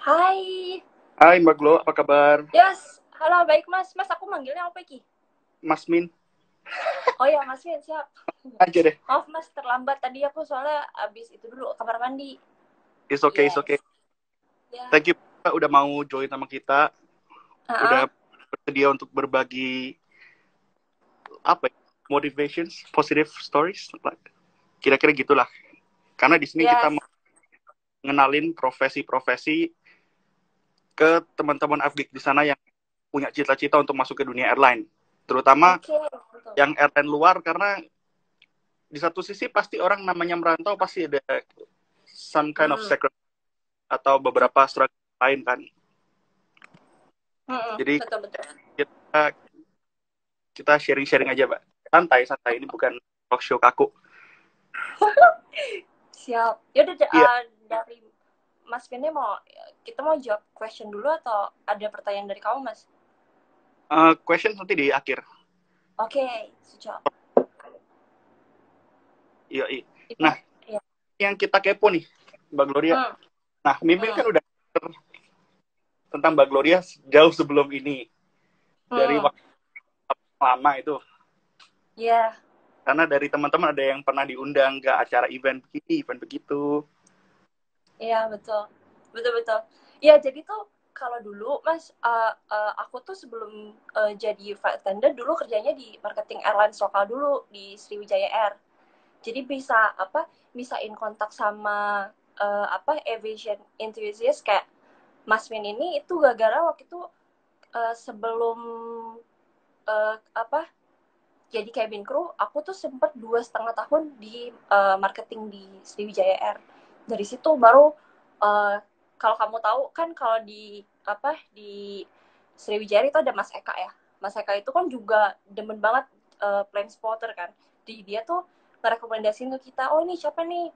Hai, Hai Mbak Glo, apa kabar? yes, halo baik Mas. Mas aku manggilnya apa Ki? Mas Min, Oh ya Mas Vin, siap. aja deh. Maaf Mas terlambat tadi aku soalnya abis itu dulu kamar mandi. It's okay, it's Yes, okay. ya. Thank you udah mau join sama kita, Ah, udah bersedia untuk berbagi apa ya, motivations, positive stories, kira-kira gitulah. Karena di sini kita yes. mau ngenalin profesi-profesi ke teman-teman Afdik di sana yang punya cita-cita untuk masuk ke dunia airline, terutama Oke, betul. yang airline luar karena di satu sisi pasti orang namanya merantau pasti ada some kind of Hmm, sacrifice atau beberapa struggle lain kan. Jadi betul betul. kita kita sharing-sharing aja, Mbak. Santai-santai, ini bukan talk show kaku. Siap. Yaudah Iya, dari Mas Vinnya kita mau jawab question dulu atau ada pertanyaan dari kamu Mas? question nanti di akhir. Oke, siap. Iya, iya. Ini, Nah, ya. yang kita kepo nih, Mbak Gloria. Hmm, Nah, Mimil hmm, kan udah tentang Mbak Gloria jauh sebelum ini. Dari hmm. waktu lama itu. Ya, Karena dari teman-teman ada yang pernah diundang ke acara event begini, event begitu. iya betul, betul betul. Iya jadi tuh kalau dulu Mas, aku tuh sebelum jadi flight attendant dulu kerjanya di marketing airlines lokal dulu di Sriwijaya Air. Jadi bisa apa? Bisa in kontak sama apa aviation enthusiast kayak Mas Min ini itu gara-gara waktu itu sebelum apa jadi cabin crew, aku tuh sempet 2,5 tahun di marketing di Sriwijaya Air. Dari situ baru kalau kamu tahu kan kalau di apa di Sriwijaya itu ada Mas Eka ya. Mas Eka itu kan juga demen banget plane spotter kan. Di dia tuh ngerekomendasiin ke kita, oh ini siapa nih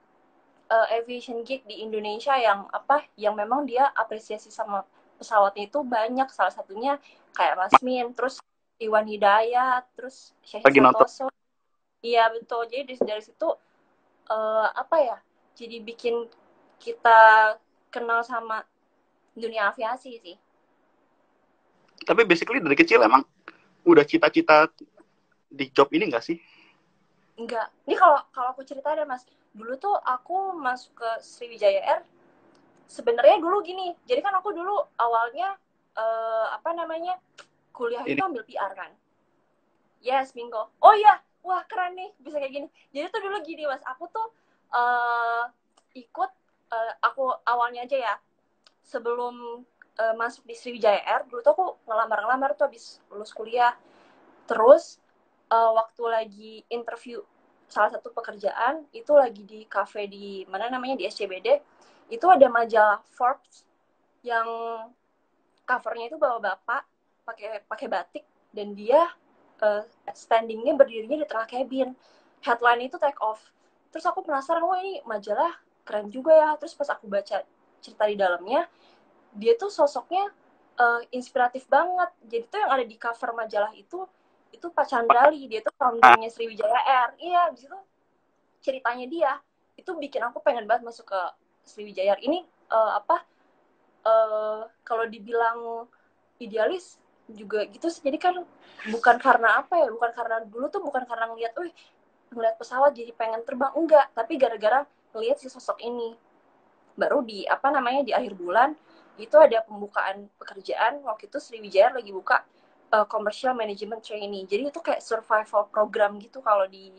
aviation geek di Indonesia yang apa yang memang dia apresiasi sama pesawatnya itu banyak, salah satunya kayak Mas Min, terus Iwan Hidayat, terus Syahid Lagi nonton. Santoso. Iya betul, jadi dari situ apa ya, jadi bikin kita kenal sama dunia aviasi sih. Tapi basically dari kecil emang udah cita-cita di job ini nggak sih? Enggak, ini kalau kalau aku cerita ada Mas, dulu tuh aku masuk ke Sriwijaya Air sebenarnya dulu gini, jadi kan aku dulu awalnya apa namanya kuliah itu Ini ambil PR kan. Yes, bingo. Oh iya, wah keren nih bisa kayak gini. Jadi tuh dulu gini mas, aku tuh uh, ikut, aku awalnya aja ya, sebelum masuk di Sriwijaya Air, dulu tuh aku ngelamar-ngelamar tuh habis lulus kuliah. Terus waktu lagi interview salah satu pekerjaan, itu lagi di cafe di mana namanya di SCBD, itu ada majalah Forbes yang covernya itu bapak-bapak pakai pakai batik dan dia standingnya berdirinya di tengah cabin. Headline itu take off. Terus aku penasaran, wah ini majalah keren juga ya. Terus pas aku baca cerita di dalamnya, dia tuh sosoknya inspiratif banget. Jadi tuh yang ada di cover majalah itu Pak Chandrali. Dia tuh ah, foundernya Sriwijaya Air. Iya, di situ ceritanya dia. Itu bikin aku pengen banget masuk ke Sriwijaya Air. Ini apa? Kalau dibilang idealis juga gitu sih. Jadi kan bukan karena apa ya, bukan karena dulu tuh bukan karena ngeliat, ngeliat pesawat jadi pengen terbang, enggak, tapi gara-gara ngeliat si sosok ini. Baru di apa namanya di akhir bulan itu ada pembukaan pekerjaan, waktu itu Sriwijaya lagi buka commercial management trainee. Jadi itu kayak survival program gitu kalau di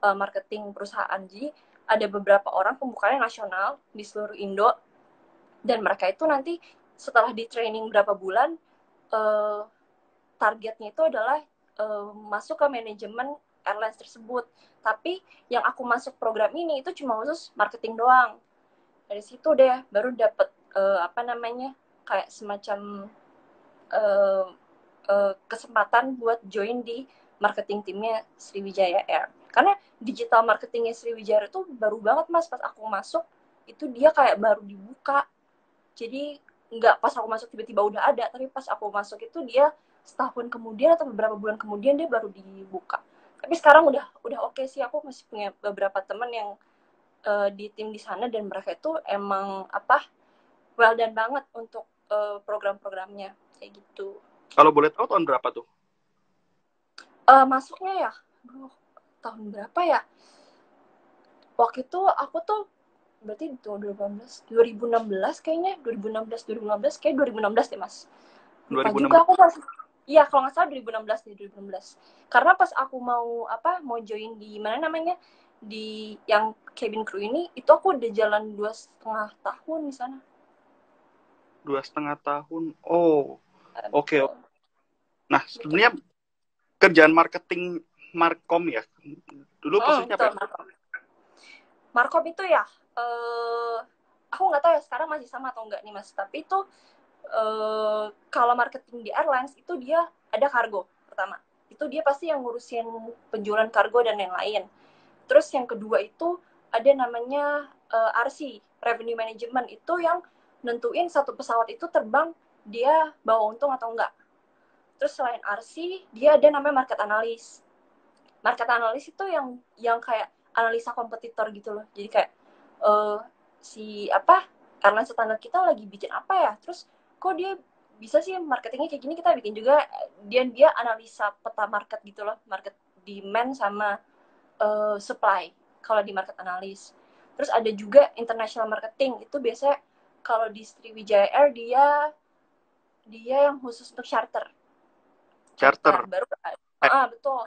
marketing perusahaan. Jadi ada beberapa orang pembukaannya nasional di seluruh Indo, dan mereka itu nanti setelah di training berapa bulan uh, targetnya itu adalah masuk ke manajemen airlines tersebut. Tapi yang aku masuk program ini itu cuma khusus marketing doang. Dari situ deh baru dapet apa namanya kayak semacam uh, kesempatan buat join di marketing timnya Sriwijaya Air. Karena digital marketingnya Sriwijaya itu baru banget mas, pas aku masuk itu dia kayak baru dibuka. Jadi nggak pas aku masuk tiba-tiba udah ada, tapi pas aku masuk itu dia setahun kemudian atau beberapa bulan kemudian dia baru dibuka. Tapi sekarang udah oke sih, aku masih punya beberapa teman yang di tim di sana dan mereka itu emang apa well done banget untuk program-programnya kayak gitu. Kalau boleh tahu tahun berapa tuh? Masuknya ya, tahun berapa ya? Waktu itu aku tuh berarti 2016 kayaknya, 2016 kayak 2016 deh Mas. Lupa 2016. juga aku masih. Iya, kalau nggak salah 2016 deh, 2016. Karena pas aku mau join di mana namanya, di yang cabin crew ini, itu aku udah jalan 2,5 tahun di sana. 2,5 tahun. Oh, oke. Betul. Nah, sebenarnya kerjaan marketing Markom ya. Dulu posisinya apa? Betul, Markom itu ya, aku nggak tahu ya sekarang masih sama atau enggak nih Mas. Tapi itu kalau marketing di airlines itu dia ada kargo pertama. Itu dia pasti yang ngurusin penjualan kargo dan yang lain. Terus yang kedua itu ada namanya RC, Revenue Management, itu yang nentuin satu pesawat itu terbang dia bawa untung atau enggak. Terus selain RC, dia ada namanya market analyst. Market analyst itu yang kayak analisa kompetitor gitu loh. Jadi kayak airline standar kita lagi bikin apa ya, terus kok dia bisa sih marketingnya kayak gini, kita bikin juga. Dia analisa peta market gitu loh, market demand sama supply kalau di market analis. Terus ada juga international marketing, itu biasanya kalau di Sriwijaya Air dia yang khusus untuk charter. Charter. Baru betul.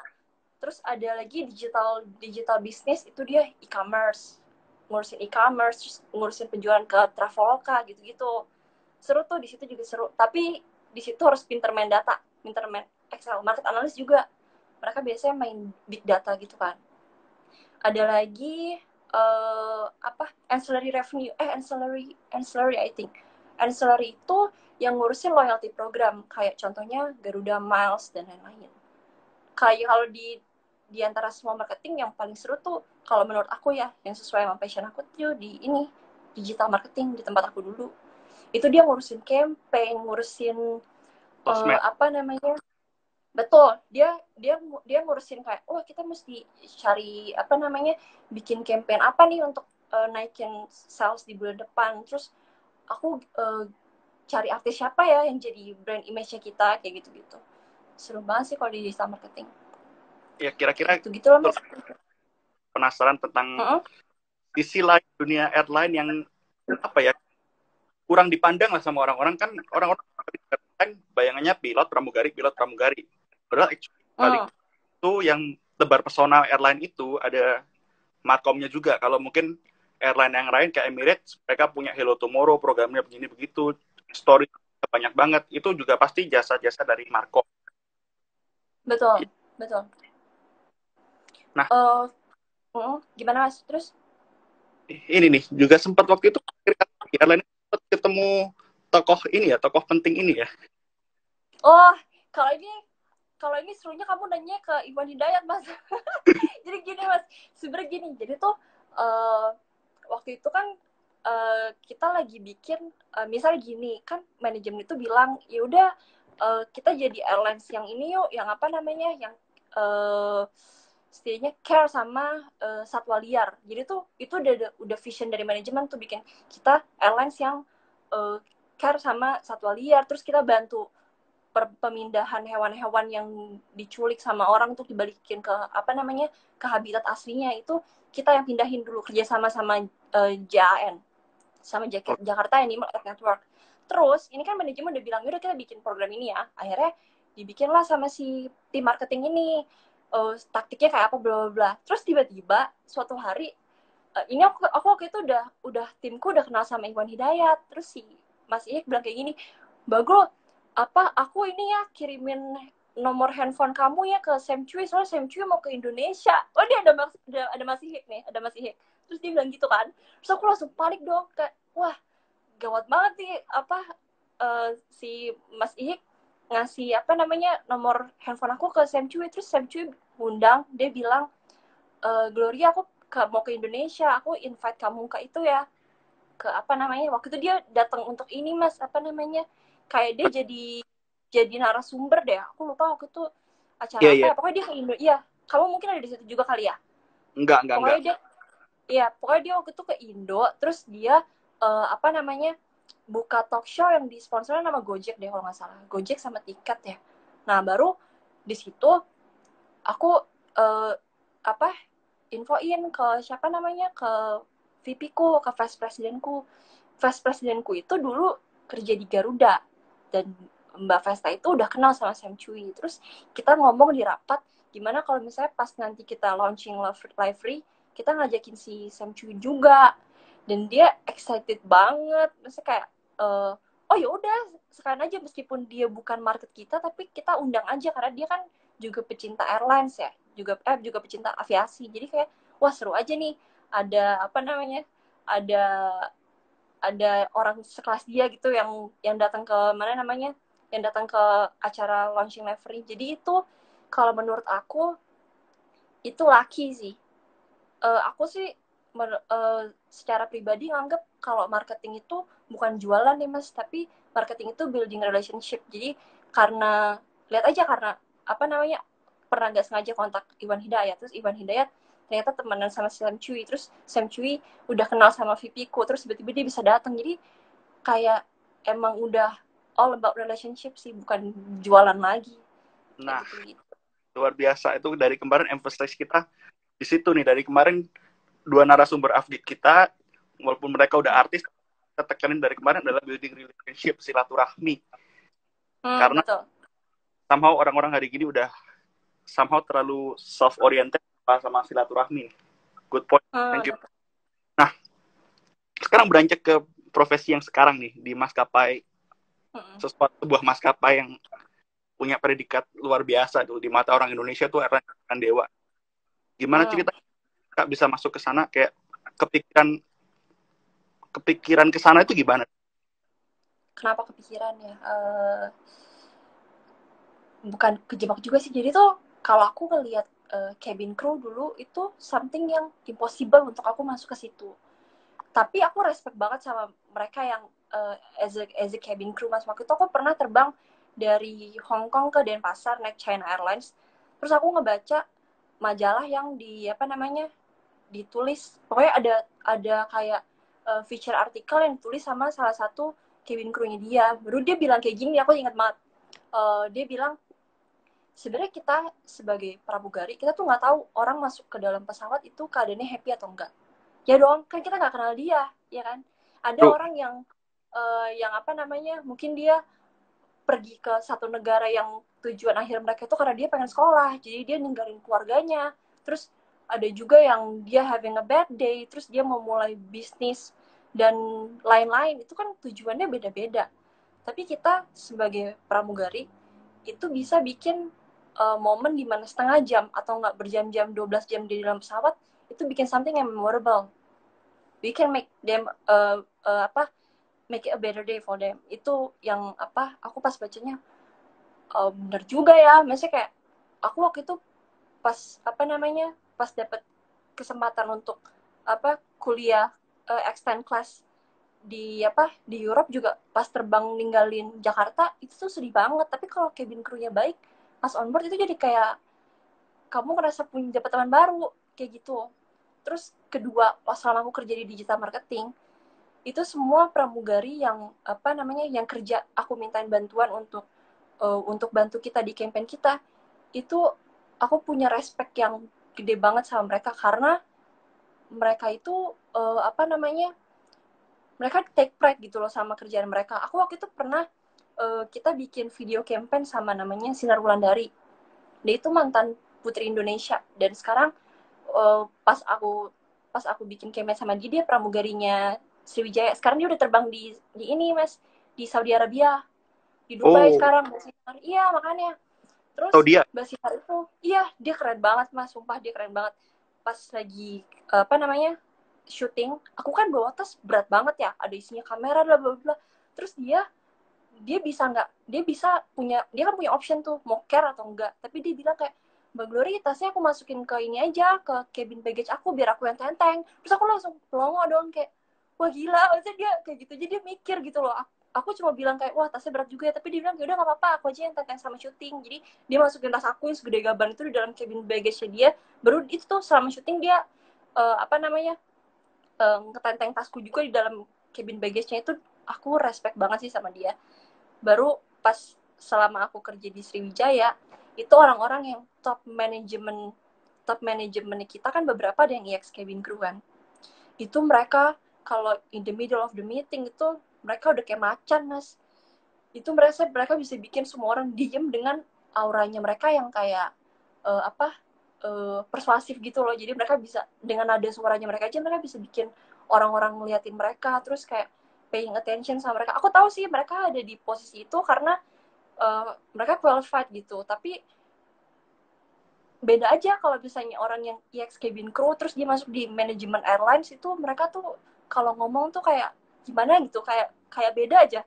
Terus ada lagi digital business, itu dia e-commerce, ngurusin e-commerce, ngurusin penjualan ke Traveloka gitu-gitu. Seru tuh, di situ juga seru. Tapi di situ harus pinter main data, pinter main Excel. Market analyst juga mereka biasanya main big data gitu kan. Ada lagi ancillary revenue, ancillary I think. Ancillary itu yang ngurusin loyalty program, kayak contohnya Garuda Miles dan lain-lain. Kayak kalau di antara semua marketing yang paling seru tuh kalau menurut aku ya, yang sesuai sama passion aku tuh di ini, digital marketing di tempat aku dulu. Itu dia ngurusin campaign, ngurusin betul, dia ngurusin kayak, kita mesti cari bikin campaign apa nih untuk naikin sales di bulan depan. Terus aku cari artis siapa ya yang jadi brand image-nya kita, kayak gitu-gitu. Seru banget sih kalau di digital marketing. Ya, kira-kira gitu loh Mas. Penasaran tentang sisi lain dunia airline yang kurang dipandang lah sama orang-orang. Kan orang-orang bayangannya pilot pramugari. Padahal balik itu yang tebar pesona airline itu ada Markomnya juga. Kalau mungkin airline yang lain kayak Emirates, mereka punya Hello Tomorrow, programnya begini begitu, story banyak banget. Itu juga pasti jasa-jasa dari Markom. Betul. Nah, gimana Mas? Terus? Ini nih, juga sempat waktu itu airline sempat ketemu tokoh penting ini ya. Oh, kalau ini serunya kamu nanya ke Iwan Hidayat, Mas. Jadi gini, Mas. Sebenarnya gini, jadi tuh waktu itu kan kita lagi bikin, misalnya gini, kan manajemen itu bilang, ya udah kita jadi airlines yang ini yuk, yang yang setidaknya care sama satwa liar. Jadi tuh itu udah vision dari manajemen tuh, bikin kita airlines yang care sama satwa liar, terus kita bantu pemindahan hewan-hewan yang diculik sama orang untuk dibalikin ke ke habitat aslinya. Itu kita yang pindahin dulu, kerjasama sama JAN, sama Jakarta Animal Aid Network. Terus ini kan manajemen udah bilang, udah kita bikin program ini ya. Akhirnya dibikinlah sama si tim marketing ini taktiknya kayak apa, bla bla bla. Terus tiba-tiba suatu hari ini aku waktu itu udah timku udah kenal sama Iwan Hidayat. Terus si Mas Iyek bilang kayak gini, Bagro, aku ini ya kirimin nomor handphone kamu ya ke Sam Cui, soalnya Sam Cui mau ke Indonesia. Oh, dia ada Mas Iyek nih, ada Mas Iyek. Terus dia bilang gitu kan. Terus aku langsung panik dong, kayak wah gawat banget nih si Mas Iyek ngasih nomor handphone aku ke Sam Cui. Terus Sam Cui undang, dia bilang, Gloria, aku mau ke Indonesia, aku invite kamu ke itu ya, ke waktu itu dia datang untuk ini Mas, kayak dia jadi narasumber deh, aku lupa waktu itu acara apa ya, pokoknya dia ke Indo. Iya, kamu mungkin ada di situ juga kali ya. Enggak. Pokoknya dia waktu itu ke Indo, terus dia buka talk show yang disponsorin nama Gojek deh kalau nggak salah, Gojek sama Tiket ya. Nah baru di situ aku apa infoin ke siapa namanya, ke VP ku, ke vice presidenku itu dulu kerja di Garuda, dan Mbak Vesta itu udah kenal sama Sam Cui. Terus kita ngomong di rapat, gimana kalau misalnya pas nanti kita launching Livery, kita ngajakin si Sam Cui juga. Dan dia excited banget, maksudnya kayak oh ya udah sekalian aja, meskipun dia bukan market kita, tapi kita undang aja karena dia kan juga pecinta airlines ya, juga pecinta aviasi. Jadi kayak wah seru aja nih, ada apa namanya, ada orang sekelas dia gitu yang datang ke mana namanya, yang datang ke acara launching livery. Jadi itu kalau menurut aku itu lucky sih. Aku sih secara pribadi nganggep kalau marketing itu bukan jualan nih mas, tapi marketing itu building relationship. Jadi karena lihat aja, karena apa namanya, pernah nggak sengaja kontak Iwan Hidayat, terus Iwan Hidayat ternyata temenan sama Sam Cui, terus Sam Cui udah kenal sama VP ku, terus tiba-tiba dia bisa datang. Jadi kayak emang udah all about relationship sih, bukan jualan lagi. Nah, gitu. luar biasa itu dari kemarin emphasize kita di situ nih. Dari kemarin dua narasumber update kita, walaupun mereka udah artis, kita tekanin dari kemarin adalah building relationship, silaturahmi. Karena betul. somehow orang-orang hari gini udah somehow terlalu self-oriented sama silaturahmi. Good point. Thank you. Betul. Nah, sekarang beranjak ke profesi yang sekarang nih, di maskapai, sebuah maskapai yang punya predikat luar biasa tuh di mata orang Indonesia tuh, airline dewa. Gimana cerita Kak bisa masuk ke sana, kayak kepikiran ke sana itu gimana? Kenapa kepikiran ya? Bukan kejebak juga sih. Jadi tuh kalau aku ngelihat cabin crew dulu itu something yang impossible untuk aku masuk ke situ. Tapi aku respect banget sama mereka yang as a cabin crew. Mas, waktu itu aku pernah terbang dari Hong Kong ke Denpasar naik China Airlines. Terus aku ngebaca majalah yang apa namanya, ditulis, pokoknya ada kayak feature artikel yang ditulis sama salah satu cabin crew-nya dia. Baru dia bilang kayak gini, aku ingat banget. Dia bilang, sebenarnya kita sebagai pramugari, kita tuh nggak tahu orang masuk ke dalam pesawat itu keadaannya happy atau enggak. Ya dong, kan kita nggak kenal dia, ya kan? Ada orang yang apa namanya, mungkin dia pergi ke satu negara yang tujuan akhir mereka itu karena dia pengen sekolah, jadi dia ninggalin keluarganya. Terus ada juga yang dia having a bad day, terus dia mau mulai bisnis dan lain-lain. Itu kan tujuannya beda-beda. Tapi kita sebagai pramugari itu bisa bikin momen di mana setengah jam atau nggak berjam-jam, 12 jam di dalam pesawat, itu bikin something yang memorable. We can make them make it a better day for them. Itu yang apa, aku pas bacanya bener juga ya. Maksudnya kayak aku waktu itu pas apa namanya, pas dapet kesempatan untuk kuliah extend class di Europe juga, pas terbang ninggalin Jakarta itu tuh sedih banget. Tapi kalau cabin crew-nya baik pas on board, itu jadi kayak kamu ngerasa punya dapat teman baru kayak gitu. Terus kedua, selama aku kerja di digital marketing, itu semua pramugari yang apa namanya, yang kerja aku mintain bantuan untuk bantu kita di campaign kita, itu aku punya respect yang gede banget sama mereka, karena mereka itu apa namanya, mereka take pride gitu loh sama kerjaan mereka. Aku waktu itu pernah kita bikin video campaign sama namanya Sinar Wulandari. Dia itu mantan putri Indonesia, dan sekarang pas aku bikin campaign sama dia pramugarinya Sriwijaya. Sekarang dia udah terbang di ini mas, di Saudi Arabia, di Dubai sekarang. Basinar. Iya makanya. Terus Basinar itu, iya dia keren banget mas, sumpah dia keren banget. Pas lagi apa namanya syuting, aku kan bawa tas berat banget ya, ada isinya kamera bla bla bla. Terus dia bisa dia kan punya option tuh mau care atau enggak, tapi dia bilang kayak, Mbak Glory, tasnya aku masukin ke ini aja, ke cabin baggage aku, biar aku yang tenteng. Terus aku langsung pelongo dong, kayak wah gila, maksudnya dia kayak gitu. Jadi dia mikir gitu loh. Aku cuma bilang kayak, wah tasnya berat juga ya, tapi dia bilang ya udah nggak apa-apa, aku aja yang tenteng sama syuting. Jadi dia masukin tas aku yang segede gaban itu di dalam cabin baggage-nya dia. Baru itu tuh selama syuting dia ketenteng tasku juga di dalam cabin baggage-nya itu. aku respect banget sih sama dia. Baru pas selama aku kerja di Sriwijaya, itu orang-orang yang top manajemen kita kan beberapa ada yang EX cabin crew kan. Itu mereka kalau in the middle of the meeting itu mereka udah kayak macan, Mas. Itu mereka bisa bikin semua orang diem dengan auranya mereka yang kayak persuasif gitu loh. Jadi mereka bisa dengan nada suaranya mereka aja mereka bisa bikin orang-orang ngeliatin mereka, terus kayak paying attention sama mereka. Aku tahu sih mereka ada di posisi itu karena mereka qualified gitu, tapi beda aja kalau misalnya orang yang EX cabin crew terus dia masuk di manajemen airlines, itu mereka tuh kalau ngomong tuh kayak gimana gitu, kayak beda aja.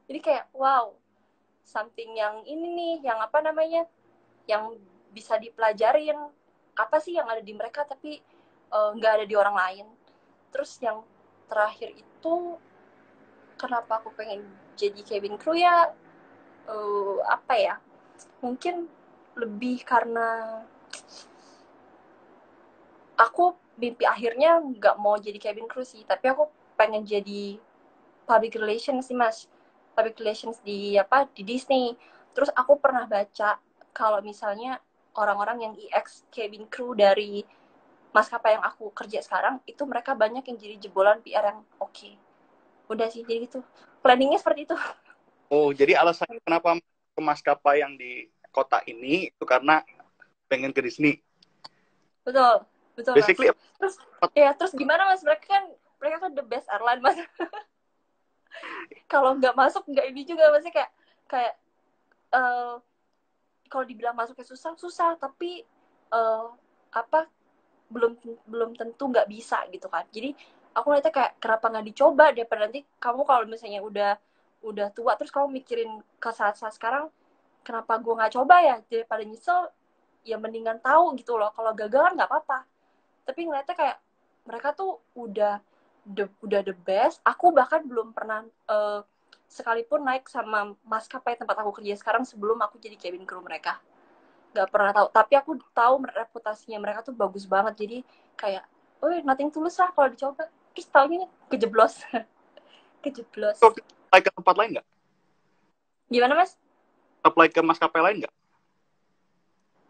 Jadi kayak wow, something yang ini nih, yang apa namanya, yang bisa dipelajarin apa sih yang ada di mereka tapi nggak ada di orang lain. Terus yang terakhir itu kenapa aku pengen jadi cabin crew ya, apa ya, mungkin lebih karena aku mimpi akhirnya nggak mau jadi cabin crew sih, tapi aku pengen jadi public relations sih, Mas. Public relations di Disney. Terus aku pernah baca kalau misalnya orang-orang yang EX cabin crew dari maskapai yang aku kerja sekarang itu mereka banyak yang jadi jebolan PR yang oke. Udah sih, jadi gitu. Planningnya seperti itu. Oh, jadi alasan kenapa ke maskapai yang di kota ini itu karena pengen ke Disney. Betul, betul, Mas. Basically, Terus gimana, Mas? Mereka kan the best airline, Mas. Kalau nggak masuk nggak ini juga, Masnya kayak uh, kalau dibilang masuknya susah, tapi uh, apa belum belum tentu nggak bisa gitu kan. Jadi aku ngeliatnya kayak kenapa nggak dicoba daripada nanti kamu kalau misalnya udah tua terus kamu mikirin ke saat-saat sekarang, kenapa gue nggak coba ya, daripada nyesel ya mendingan tahu gitu loh. Kalau gagal kan nggak apa-apa, tapi ngeliatnya kayak mereka tuh udah the best. Aku bahkan belum pernah sekalipun naik sama maskapai tempat aku kerja sekarang sebelum aku jadi cabin crew mereka, nggak pernah tahu. Tapi aku tahu reputasinya mereka tuh bagus banget, jadi kayak oh nothing tulus lah kalau dicoba. Terus tahunya kejeblos. Kejeblos. apply ke tempat lain nggak? Gimana, Mas? Apply ke maskapai lain nggak?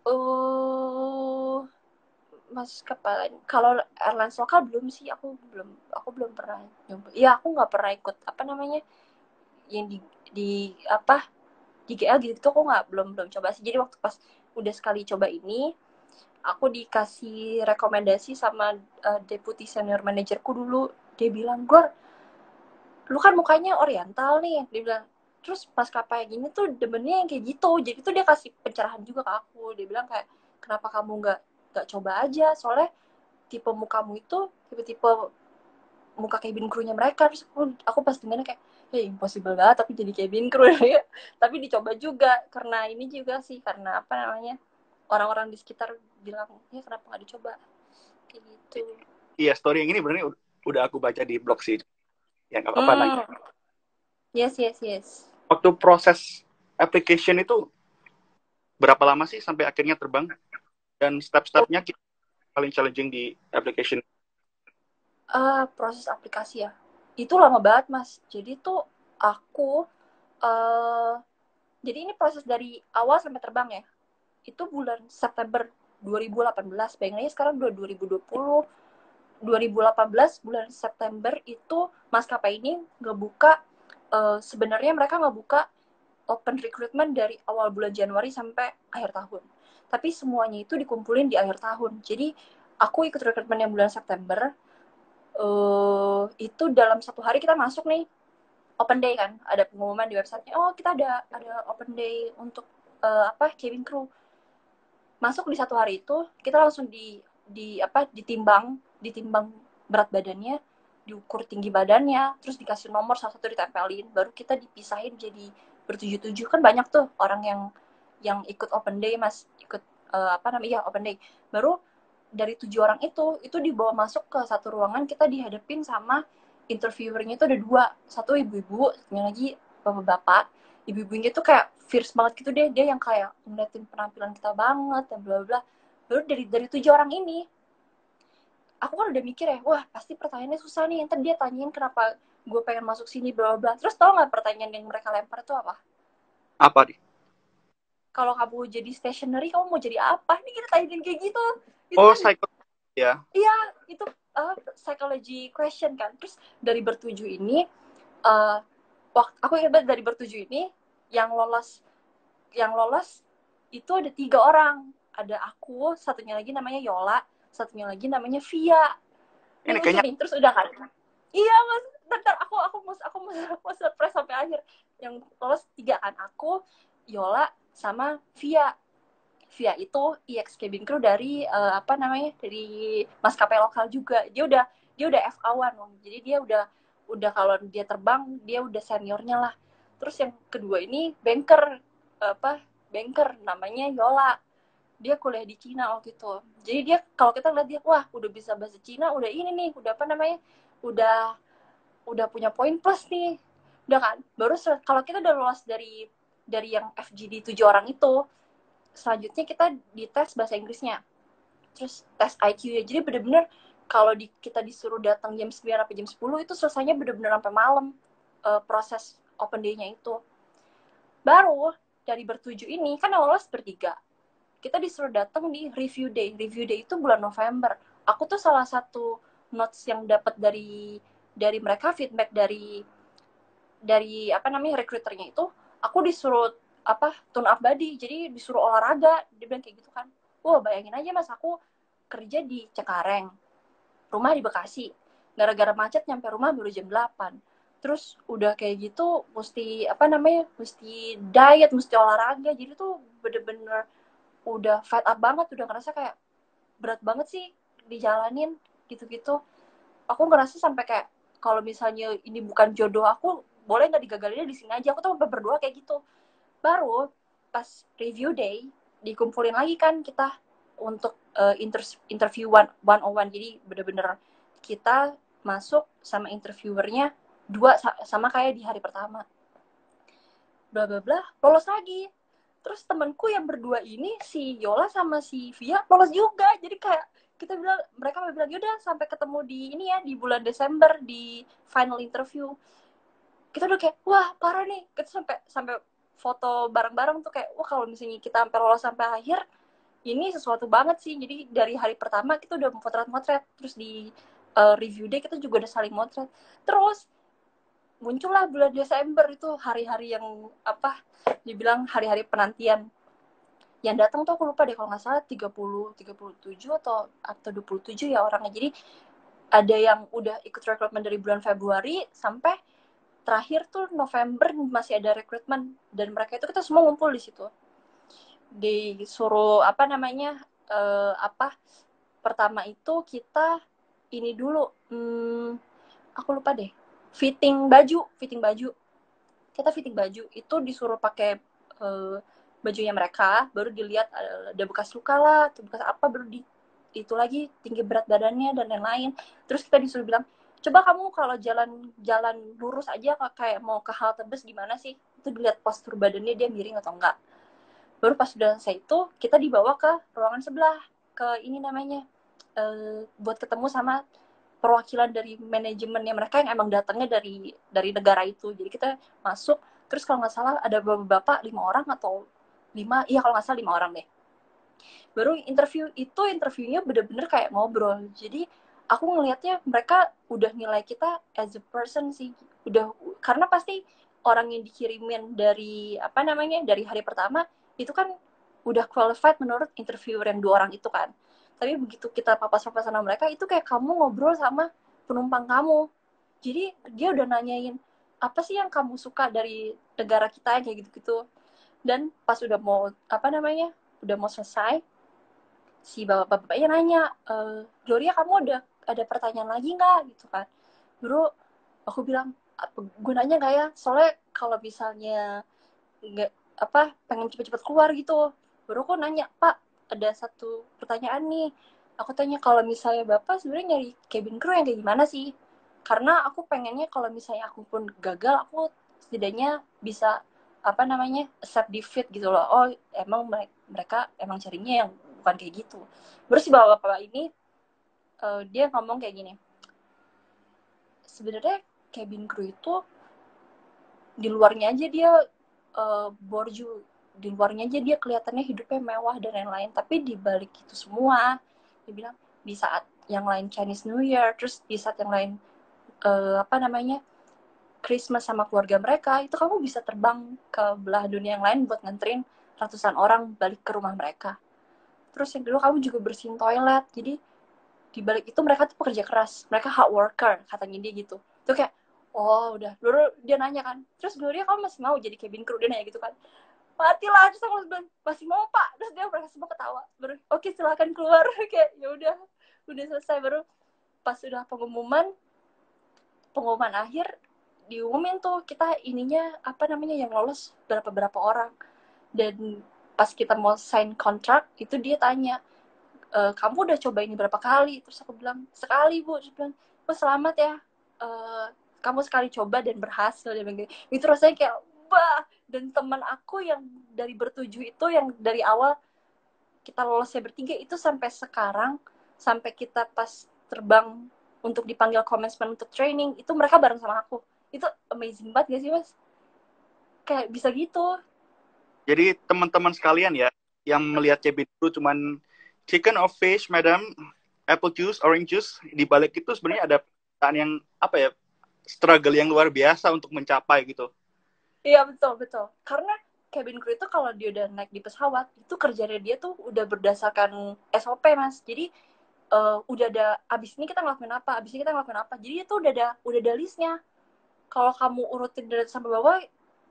uh Mas kepala kalau airlines lokal belum sih, aku belum pernah nyoba ya. Aku nggak pernah ikut apa namanya yang di apa di GL gitu, aku belum coba sih. Jadi waktu pas udah sekali coba ini, aku dikasih rekomendasi sama deputy senior manajerku dulu. Dia bilang, Gor, lu kan mukanya oriental nih, dia bilang. Terus pas kayak gini tuh demennya yang kayak gitu. Jadi tuh dia kasih pencerahan juga ke aku. Dia bilang kayak kenapa kamu nggak coba aja, soalnya tipe mukamu itu tipe-tipe muka cabin crew-nya mereka. Terus aku pas dengarnya kayak impossible banget tapi jadi cabin crew ya. Tapi dicoba juga karena ini juga sih, karena apa namanya, orang-orang di sekitar bilang ya kenapa nggak dicoba kayak gitu. Iya, story yang ini benernya udah aku baca di blog sih. Yang apa namanya? Yes. Waktu proses application itu berapa lama sih sampai akhirnya terbang? Dan step-stepnya paling challenging di application? Proses aplikasi ya itu lama banget, Mas. Jadi tuh aku uh, jadi ini proses dari awal sampai terbang ya, itu bulan September 2018. Bayangin aja sekarang udah 2020. 2018 bulan September itu maskapai ini ngebuka, sebenarnya mereka ngebuka open recruitment dari awal bulan Januari sampai akhir tahun. Tapi semuanya itu dikumpulin di akhir tahun. Jadi aku ikut recruitment yang bulan September, itu dalam satu hari kita masuk nih open day kan, ada pengumuman di websitenya, oh kita ada open day untuk cabin crew. Masuk di satu hari itu kita langsung ditimbang berat badannya, diukur tinggi badannya, terus dikasih nomor satu ditempelin, baru kita dipisahin jadi bertujuh-tujuh. Kan banyak tuh orang yang ikut open day, Mas, ikut open day. Baru dari 7 orang itu dibawa masuk ke satu ruangan, kita dihadapin sama interviewernya itu ada 2, satu ibu-ibu, satunya lagi bapak-bapak. Ibu-ibunya tuh kayak fierce banget gitu deh, dia yang kayak ngeliatin penampilan kita banget dan bla bla. Baru dari 7 orang ini aku kan udah mikir ya, wah pasti pertanyaannya susah nih. Ntar dia tanyain kenapa gue pengen masuk sini bla bla. Terus tau nggak pertanyaan yang mereka lempar itu apa? Apa nih? Kalau kamu jadi stationery kamu mau jadi apa? Ini kita tanyain kayak gitu. Itu Oh, kan psycho ya. iya, itu psychology question kan. Terus dari bertujuh ini uh, aku ingat banget dari bertujuh ini yang lolos itu ada 3 orang. Ada aku, satunya lagi namanya Yola, satunya lagi namanya Via. Ini Ini lucu kayaknya nih. Terus udah kan? Iya mas, bentar aku mau surprise sampai akhir. Yang lolos 3 kan, aku, Yola, sama Via. Via itu EX cabin crew dari apa namanya, dari maskapai lokal juga. Dia udah FA1, jadi dia udah kalau dia terbang dia udah seniornya lah. Terus yang kedua ini banker namanya Yola. Dia kuliah di Cina waktu itu. Jadi dia kalau kita lihat dia, wah udah bisa bahasa Cina, udah ini nih, udah apa namanya, udah punya poin plus nih. Udah kan? Baru kalau kita udah lolos dari yang FGD 7 orang itu, selanjutnya kita dites bahasa Inggrisnya, terus tes IQ ya. Jadi bener-bener kalau kita disuruh datang jam 9 sampai jam 10 itu selesainya bener-bener sampai malam, proses open day-nya itu. Baru dari bertujuh ini kan lolos bertiga, kita disuruh datang di review day. Review day itu bulan November. Aku tuh salah satu notes yang dapat dari mereka, feedback dari apa namanya recruiternya itu, aku disuruh tune up body, jadi disuruh olahraga. Dia bilang kayak gitu kan. Wah bayangin aja mas, aku kerja di Cengkareng, rumah di Bekasi, gara-gara macet nyampe rumah baru jam 8. Terus udah kayak gitu mesti apa namanya, mesti diet, mesti olahraga, jadi tuh bener-bener udah fed up banget, udah ngerasa kayak berat banget sih dijalanin gitu-gitu. Aku ngerasa sampai kayak kalau misalnya ini bukan jodoh aku, boleh nggak digagalinnya di sini aja. Aku tuh berdoa kayak gitu. Baru pas review day dikumpulin lagi kan kita untuk interview one on one. Jadi bener-bener kita masuk sama interviewernya dua, sama kayak di hari pertama. Bla bla bla, lolos lagi. Terus temanku yang berdua ini, si Yola sama si Via, lolos juga. Jadi kayak mereka bilang yaudah sampai ketemu di ini ya, di bulan Desember di final interview. Kita udah kayak wah parah nih, kita sampai foto bareng-bareng tuh kayak wah kalau misalnya kita sampai lolos sampai akhir ini sesuatu banget sih. Jadi dari hari pertama kita udah motret-motret, terus di review day kita juga udah saling motret. Terus muncullah bulan Desember itu hari-hari yang dibilang hari-hari penantian. Yang datang tuh aku lupa deh, kalau nggak salah 37 atau 27 ya orangnya. Jadi ada yang udah ikut rekrutmen dari bulan Februari sampai terakhir tuh November masih ada rekrutmen, dan mereka itu kita semua ngumpul di situ. Disuruh pertama itu kita ini dulu, aku lupa deh, fitting baju. Kita fitting baju itu disuruh pakai bajunya mereka, baru dilihat ada bekas luka lah atau bekas apa, baru itu lagi tinggi berat badannya dan lain-lain. Terus kita disuruh bilang, coba kamu kalau jalan lurus aja kayak mau ke halte bus gimana sih, itu dilihat postur badannya dia miring atau enggak. Baru pas sudah selesai itu kita dibawa ke ruangan sebelah, ke ini namanya buat ketemu sama perwakilan dari manajemennya mereka yang emang datangnya dari negara itu. Jadi kita masuk, terus kalau nggak salah ada bapak 5 orang atau 5, iya kalau nggak salah 5 orang deh. Baru interviewnya bener-bener kayak ngobrol. Jadi aku ngelihatnya mereka udah nilai kita as a person sih. Udah, karena pasti orang yang dikirimin dari dari hari pertama itu kan udah qualified menurut interviewer yang 2 orang itu kan. Tapi begitu kita papas-papasan sama mereka, itu kayak kamu ngobrol sama penumpang kamu. Jadi dia udah nanyain, apa sih yang kamu suka dari negara kita, kayak gitu-gitu. Dan pas udah mau udah mau selesai, si bapak-bapaknya nanya, Gloria kamu ada pertanyaan lagi nggak gitu kan. Bro, aku bilang, gunanya nggak ya, soalnya kalau misalnya nggak pengen cepet-cepet keluar gitu. Baru aku nanya, Pak ada satu pertanyaan nih, aku tanya kalau misalnya bapak sebenarnya nyari cabin crew yang kayak gimana sih, karena aku pengennya kalau misalnya aku pun gagal, aku setidaknya bisa accept defeat gitu loh. Oh emang mereka emang carinya yang bukan kayak gitu. Terus si bapak-bapak ini dia ngomong kayak gini, sebenarnya cabin crew itu di luarnya aja dia borju, di luarnya aja dia kelihatannya hidupnya mewah dan lain-lain, tapi di balik itu semua dia bilang di saat yang lain Chinese New Year, terus di saat yang lain Christmas sama keluarga mereka, itu kamu bisa terbang ke belah dunia yang lain buat nganterin ratusan orang balik ke rumah mereka. Terus yang kedua, kamu juga bersihin toilet. Jadi di balik itu mereka tuh pekerja keras, mereka hard worker, katanya dia gitu. Tuh kayak, oh udah, dulu dia nanya kan, terus Gloria kamu masih mau jadi cabin crew, dia nanya gitu kan. Mati lah, terus aku bilang masih mau pak, terus dia mereka semua ketawa, baru oke silakan keluar. Kayak ya udah selesai. Baru pas udah pengumuman akhir diumumin tuh kita ininya yang lolos berapa orang. Dan pas kita mau sign kontrak itu dia tanya, kamu udah coba ini berapa kali? Terus aku bilang sekali bu. Terus bilang, oh selamat ya, kamu sekali coba dan berhasil. Dia bilang, itu rasanya kayak wah. Dan teman aku yang dari bertujuh itu, yang dari awal kita lolosnya bertiga itu sampai sekarang, sampai kita pas terbang untuk dipanggil commencement untuk training, itu mereka bareng sama aku. Itu amazing banget gak sih mas? Kayak bisa gitu. Jadi teman-teman sekalian ya, yang melihat cabin crew cuman chicken or fish, madam, apple juice, orange juice, di balik itu sebenarnya ada pekerjaan yang struggle yang luar biasa untuk mencapai gitu. Iya betul. Karena cabin crew itu kalau dia udah naik di pesawat, itu kerjanya dia tuh udah berdasarkan SOP mas. Jadi udah ada, abis ini kita ngelakuin apa, jadi itu udah ada listnya. Kalau kamu urutin dari sampai bawah,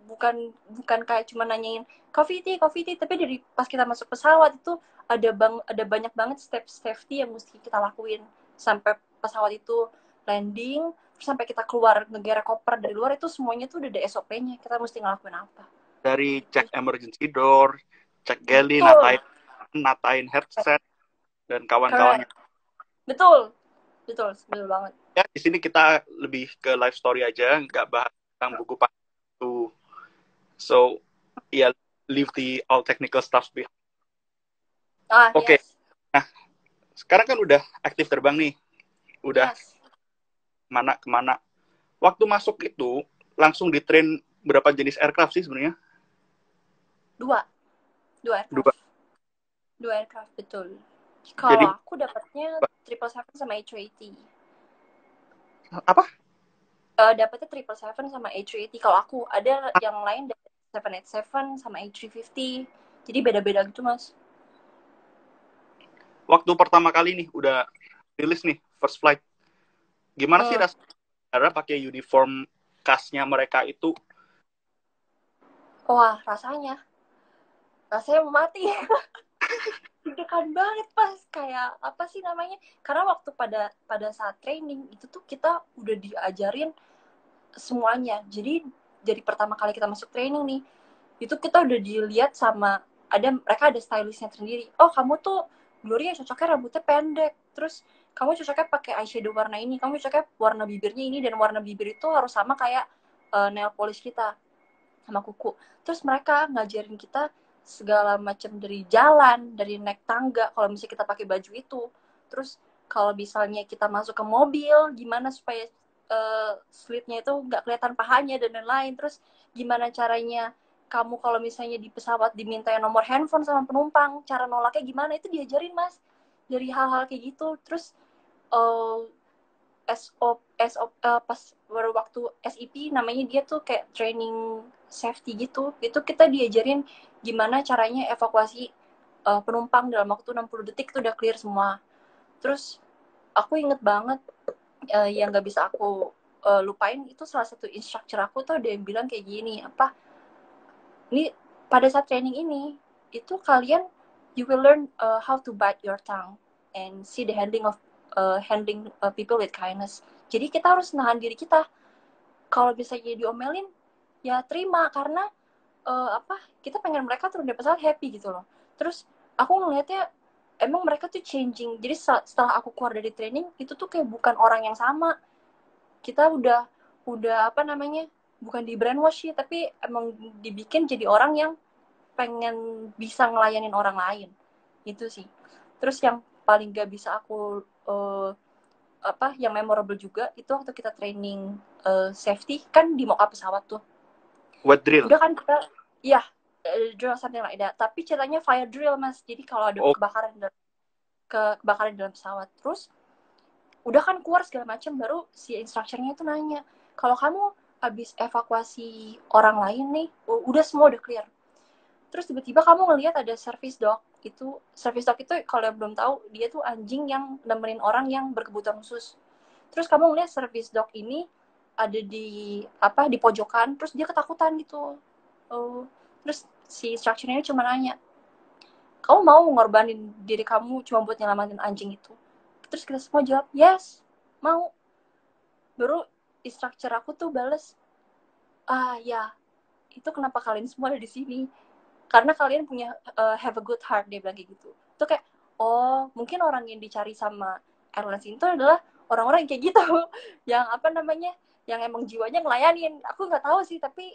bukan kayak cuma nanyain coffee tea, tapi dari pas kita masuk pesawat itu ada banyak banget step safety yang mesti kita lakuin sampai pesawat itu landing, terus sampai kita keluar negara koper dari luar, itu semuanya tuh udah ada SOP-nya, kita mesti ngelakuin apa. Dari cek emergency door, cek galley, natain headset dan kawan-kawannya. Betul banget. Ya, di sini kita lebih ke life story aja, nggak bahas tentang buku itu. So, yeah, leave the all technical stuff behind. Oke. Yes. Nah, sekarang kan udah aktif terbang nih. Udah yes. Kemana. Waktu masuk itu, langsung di-train berapa jenis aircraft sih sebenarnya? Dua aircraft. Dua aircraft, betul. Kalau aku dapatnya 777 sama A380. Apa? Dapatnya 777 sama A380. Kalau aku ada yang lain dapat 787 sama A350. Jadi beda-beda gitu mas. Waktu pertama kali nih udah rilis nih first flight, gimana sih rasanya pakai uniform khasnya mereka itu? Wah, rasanya mau mati. Deg-degan banget pas kayak apa sih namanya, karena waktu pada saat training itu tuh kita udah diajarin semuanya. Jadi dari pertama kali kita masuk training nih, itu kita udah dilihat sama mereka ada stylistnya sendiri. Oh kamu tuh Gloria cocoknya rambutnya pendek, terus kamu cocoknya pakai eyeshadow warna ini, kamu cocoknya warna bibirnya ini, dan warna bibir itu harus sama kayak nail polish kita sama kuku. Terus mereka ngajarin kita segala macam, dari jalan, dari naik tangga kalau misalnya kita pakai baju itu. Terus kalau misalnya kita masuk ke mobil, gimana supaya slitnya itu nggak kelihatan pahanya dan lain-lain. Terus gimana caranya kamu kalau misalnya di pesawat diminta nomor handphone sama penumpang, cara nolaknya gimana, itu diajarin mas. Dari hal-hal kayak gitu. Terus pas baru waktu SEP namanya, dia tuh kayak training safety gitu. Itu kita diajarin gimana caranya evakuasi penumpang dalam waktu 60 detik itu udah clear semua. Terus aku inget banget yang gak bisa aku lupain, itu salah satu instructor aku tuh ada yang bilang kayak gini, ini pada saat training ini itu kalian you will learn how to bite your tongue and see the handling people with kindness. Jadi kita harus nahan diri kita. Kalau misalnya diomelin, ya terima, karena kita pengen mereka turun dari pesawat happy gitu loh. Terus aku ngeliatnya emang mereka tuh changing. Jadi setelah aku keluar dari training itu tuh kayak bukan orang yang sama. Kita udah bukan di brainwash sih, tapi emang dibikin jadi orang yang pengen bisa ngelayanin orang lain. Itu sih. Terus yang paling gak bisa aku yang memorable juga itu waktu kita training safety kan di mock-up pesawat tuh. What drill? Udah kan kita ya drill something like that, tapi ceritanya fire drill Mas. Jadi kalau ada kebakaran dalam pesawat, terus udah kan keluar segala macam, baru si instructor-nya itu nanya, kalau kamu habis evakuasi orang lain nih, udah semua udah clear, terus tiba-tiba kamu ngelihat ada service dog. Service dog itu kalau yang belum tahu, dia tuh anjing yang nemenin orang yang berkebutuhan khusus. Terus kamu ngelihat service dog ini ada di pojokan, terus dia ketakutan gitu. Terus si instructor-nya cuma nanya, kamu mau ngorbanin diri kamu cuma buat nyelamatin anjing itu? Terus kita semua jawab yes, mau. Baru instructor aku tuh bales, ya, itu kenapa kalian semua ada di sini, karena kalian punya have a good heart, dia bilang kayak gitu. Itu kayak, oh mungkin orang yang dicari sama airlines itu adalah orang-orang yang kayak gitu yang yang emang jiwanya ngelayanin. Aku nggak tahu sih, tapi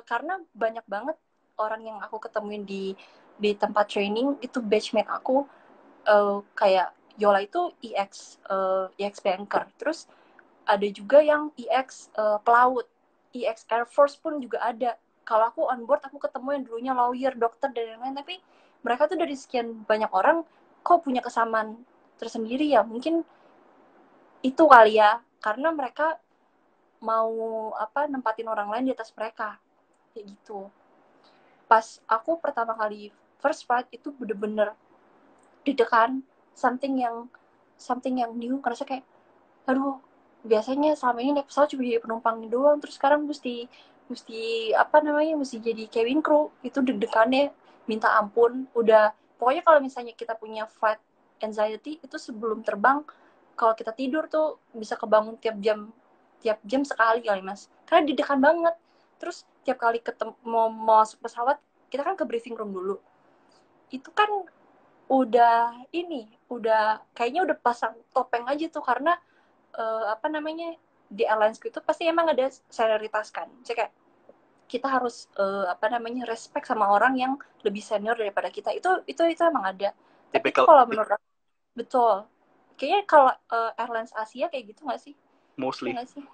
karena banyak banget orang yang aku ketemuin di tempat training itu, batchmate aku, kayak Yola itu EX banker, terus ada juga yang EX pelaut, EX Air Force pun juga ada. Kalau aku on board, aku ketemu yang dulunya lawyer, dokter, dan lain-lain, tapi mereka tuh dari sekian banyak orang kok punya kesamaan tersendiri ya. Mungkin itu kali ya, karena mereka mau nempatin orang lain di atas mereka, kayak gitu. Pas aku pertama kali first flight itu bener-bener deg-degan, something yang new, karena kayak, aduh, biasanya selama ini naik pesawat cuma jadi penumpang doang, terus sekarang mesti jadi cabin crew. Itu deg-degannya minta ampun. Udah, pokoknya kalau misalnya kita punya flight anxiety, itu sebelum terbang, kalau kita tidur tuh bisa kebangun tiap jam sekali kali Mas, karena deg-degan banget. Terus tiap kali ketemu mau masuk pesawat, kita kan ke briefing room dulu. Itu kan udah kayaknya udah pasang topeng aja tuh, karena di airlines itu pasti emang ada senioritas kan. Jadi kayak kita harus respect sama orang yang lebih senior daripada kita. Itu emang ada. Tapi itu kalau menurut aku, betul. Kayaknya kalau airlines Asia kayak gitu nggak sih? Mostly. Nggak sih?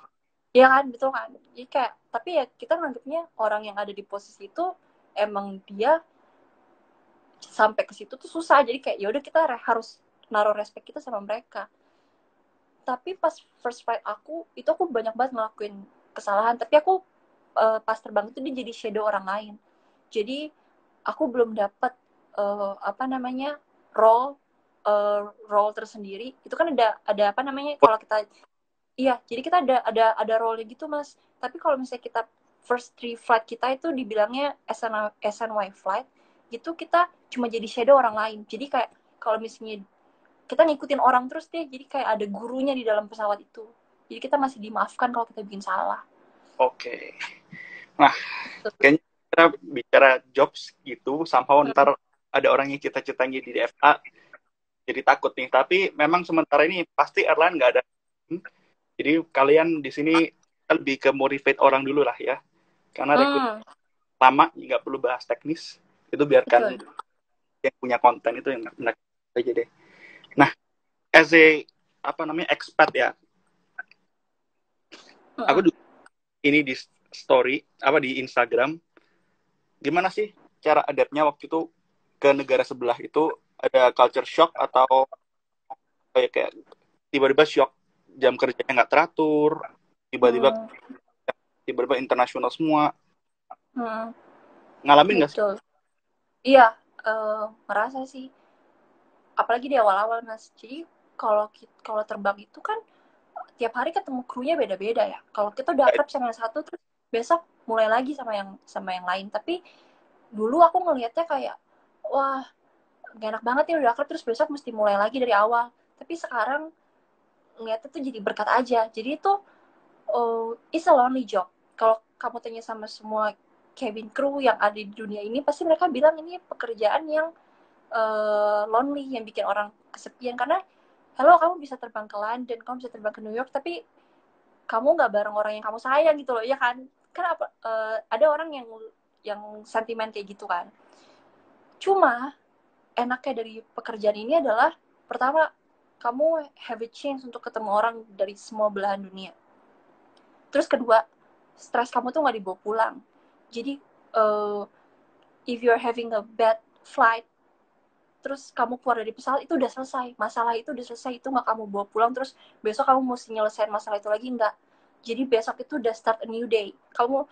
Iya kan, betul kan. Jadi kayak, tapi ya kita nganggapnya orang yang ada di posisi itu emang dia sampai ke situ tuh susah. Jadi kayak ya udah, kita harus naruh respect kita sama mereka. Tapi pas first flight aku banyak banget ngelakuin kesalahan, tapi aku pas terbang itu dia jadi shadow orang lain. Jadi aku belum dapat role tersendiri. Itu kan ada kalau kita, iya, jadi kita ada role gitu Mas. Tapi kalau misalnya kita first 3 flight kita itu dibilangnya SNY flight, gitu kita cuma jadi shadow orang lain. Jadi kayak kalau misalnya kita ngikutin orang terus deh, jadi kayak ada gurunya di dalam pesawat itu. Jadi kita masih dimaafkan kalau kita bikin salah. Oke. Nah, kayaknya kita bicara jobs gitu, somehow ntar ada orang yang cita-citanya di DFA, jadi takut nih. Tapi memang sementara ini pasti airline nggak ada. Jadi kalian di sini lebih ke motivate orang dulu lah ya. Karena rekrut lama, nggak perlu bahas teknis. Itu biarkan yang punya konten itu yang menarik aja deh. Nah, as a expat ya, aku juga ini di story di Instagram, gimana sih cara adaptnya waktu itu ke negara sebelah itu? Ada culture shock atau kayak tiba-tiba shock jam kerjanya nggak teratur, tiba-tiba internasional semua, ngalamin nggak sih? Iya, ngerasa sih, apalagi di awal-awal Mas. Jadi kalau terbang itu kan tiap hari ketemu krunya beda-beda ya. Kalau kita udah akrab sama yang satu, terus besok mulai lagi sama yang lain. Tapi dulu aku ngelihatnya kayak, wah, gak enak banget ya udah akrab terus besok mesti mulai lagi dari awal. Tapi sekarang ngeliatnya tuh jadi berkat aja. Jadi itu it's a lonely job. Kalau kamu tanya sama semua cabin crew yang ada di dunia ini, pasti mereka bilang ini pekerjaan yang lonely, yang bikin orang kesepian. Karena halo, kamu bisa terbang ke London, kamu bisa terbang ke New York, tapi kamu nggak bareng orang yang kamu sayang gitu loh, ya kan? Kan ada orang yang sentimen kayak gitu kan. Cuma enaknya dari pekerjaan ini adalah, pertama, kamu have a chance untuk ketemu orang dari semua belahan dunia. Terus kedua, stres kamu tuh nggak dibawa pulang. Jadi if you're having a bad flight, terus kamu keluar dari pesawat, itu udah selesai. Masalah itu udah selesai, itu nggak kamu bawa pulang, terus besok kamu mesti nyelesain masalah itu lagi, nggak. Jadi besok itu udah start a new day. Kamu,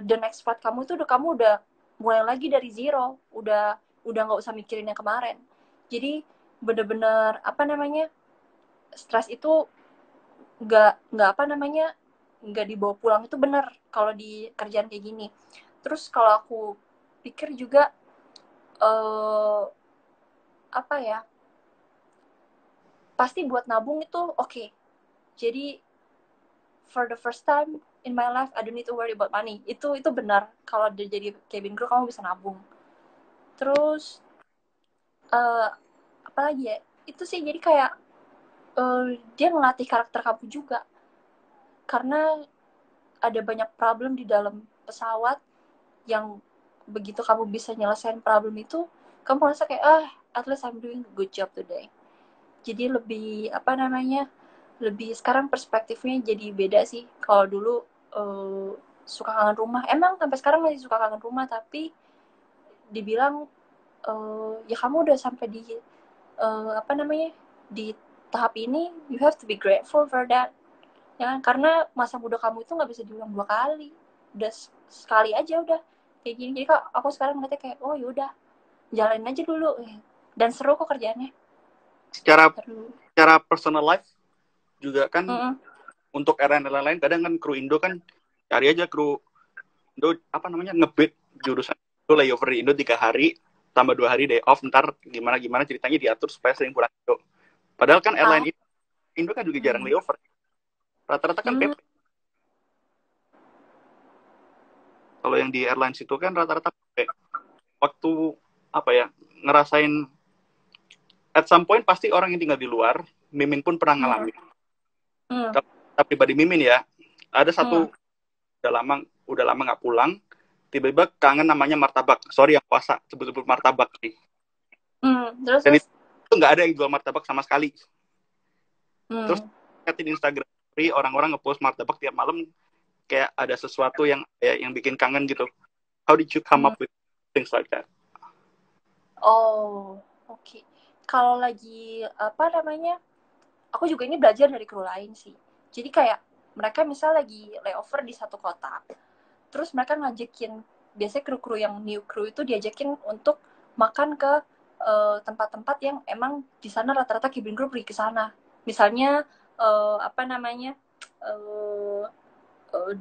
the next flight kamu itu kamu udah mulai lagi dari zero. Udah nggak usah mikirin yang kemarin. Jadi bener-bener, stres itu nggak dibawa pulang, itu bener kalau di kerjaan kayak gini. Terus kalau aku pikir juga, pasti buat nabung itu oke. Jadi for the first time in my life I don't need to worry about money. Itu benar. Kalau udah jadi cabin crew kamu bisa nabung. Terus apalagi ya, itu sih jadi kayak dia ngelatih karakter kamu juga, karena ada banyak problem di dalam pesawat yang begitu kamu bisa nyelesain problem itu, kamu merasa kayak at least I'm doing a good job today. Jadi lebih lebih sekarang perspektifnya jadi beda sih. Kalau dulu suka kangen rumah, emang sampai sekarang masih suka kangen rumah, tapi dibilang ya kamu udah sampai di di tahap ini, you have to be grateful for that, ya kan? Karena masa muda kamu itu nggak bisa diulang 2 kali, udah sekali aja udah kayak gini. Jadi kak, aku sekarang ngeliatnya kayak oh yaudah, jalanin aja dulu, dan seru kok kerjaannya. Secara personal life juga kan, untuk airline lain kadang kan kru Indo kan cari aja kru Indo ngebet jurusan itu layover di Indo 3 hari tambah 2 hari day off, ntar gimana ceritanya diatur supaya sering pulang Indo. Padahal kan airline Indo kan juga jarang layover, rata-rata kan PP. Kalau yang di airlines itu kan rata-rata PP. Waktu ngerasain at some point pasti orang yang tinggal di luar, Mimin pun pernah ngalamin. Kalau pribadi Mimin ya, ada satu udah lama nggak pulang, tiba-tiba kangen namanya martabak. Sorry yang puasa sebut-sebut martabak nih. Dan itu nggak ada yang jual martabak sama sekali. Terus liatin Instagram, orang-orang ngepost martabak tiap malam, kayak ada sesuatu yang bikin kangen gitu. How did you come up with things like that? Oh, oke. Kalau lagi aku juga ini belajar dari kru lain sih. Jadi kayak mereka misal lagi layover di satu kota, terus mereka ngajakin, biasanya kru-kru yang new kru itu diajakin untuk makan ke tempat-tempat yang emang di sana rata-rata cabin crew pergi ke sana. Misalnya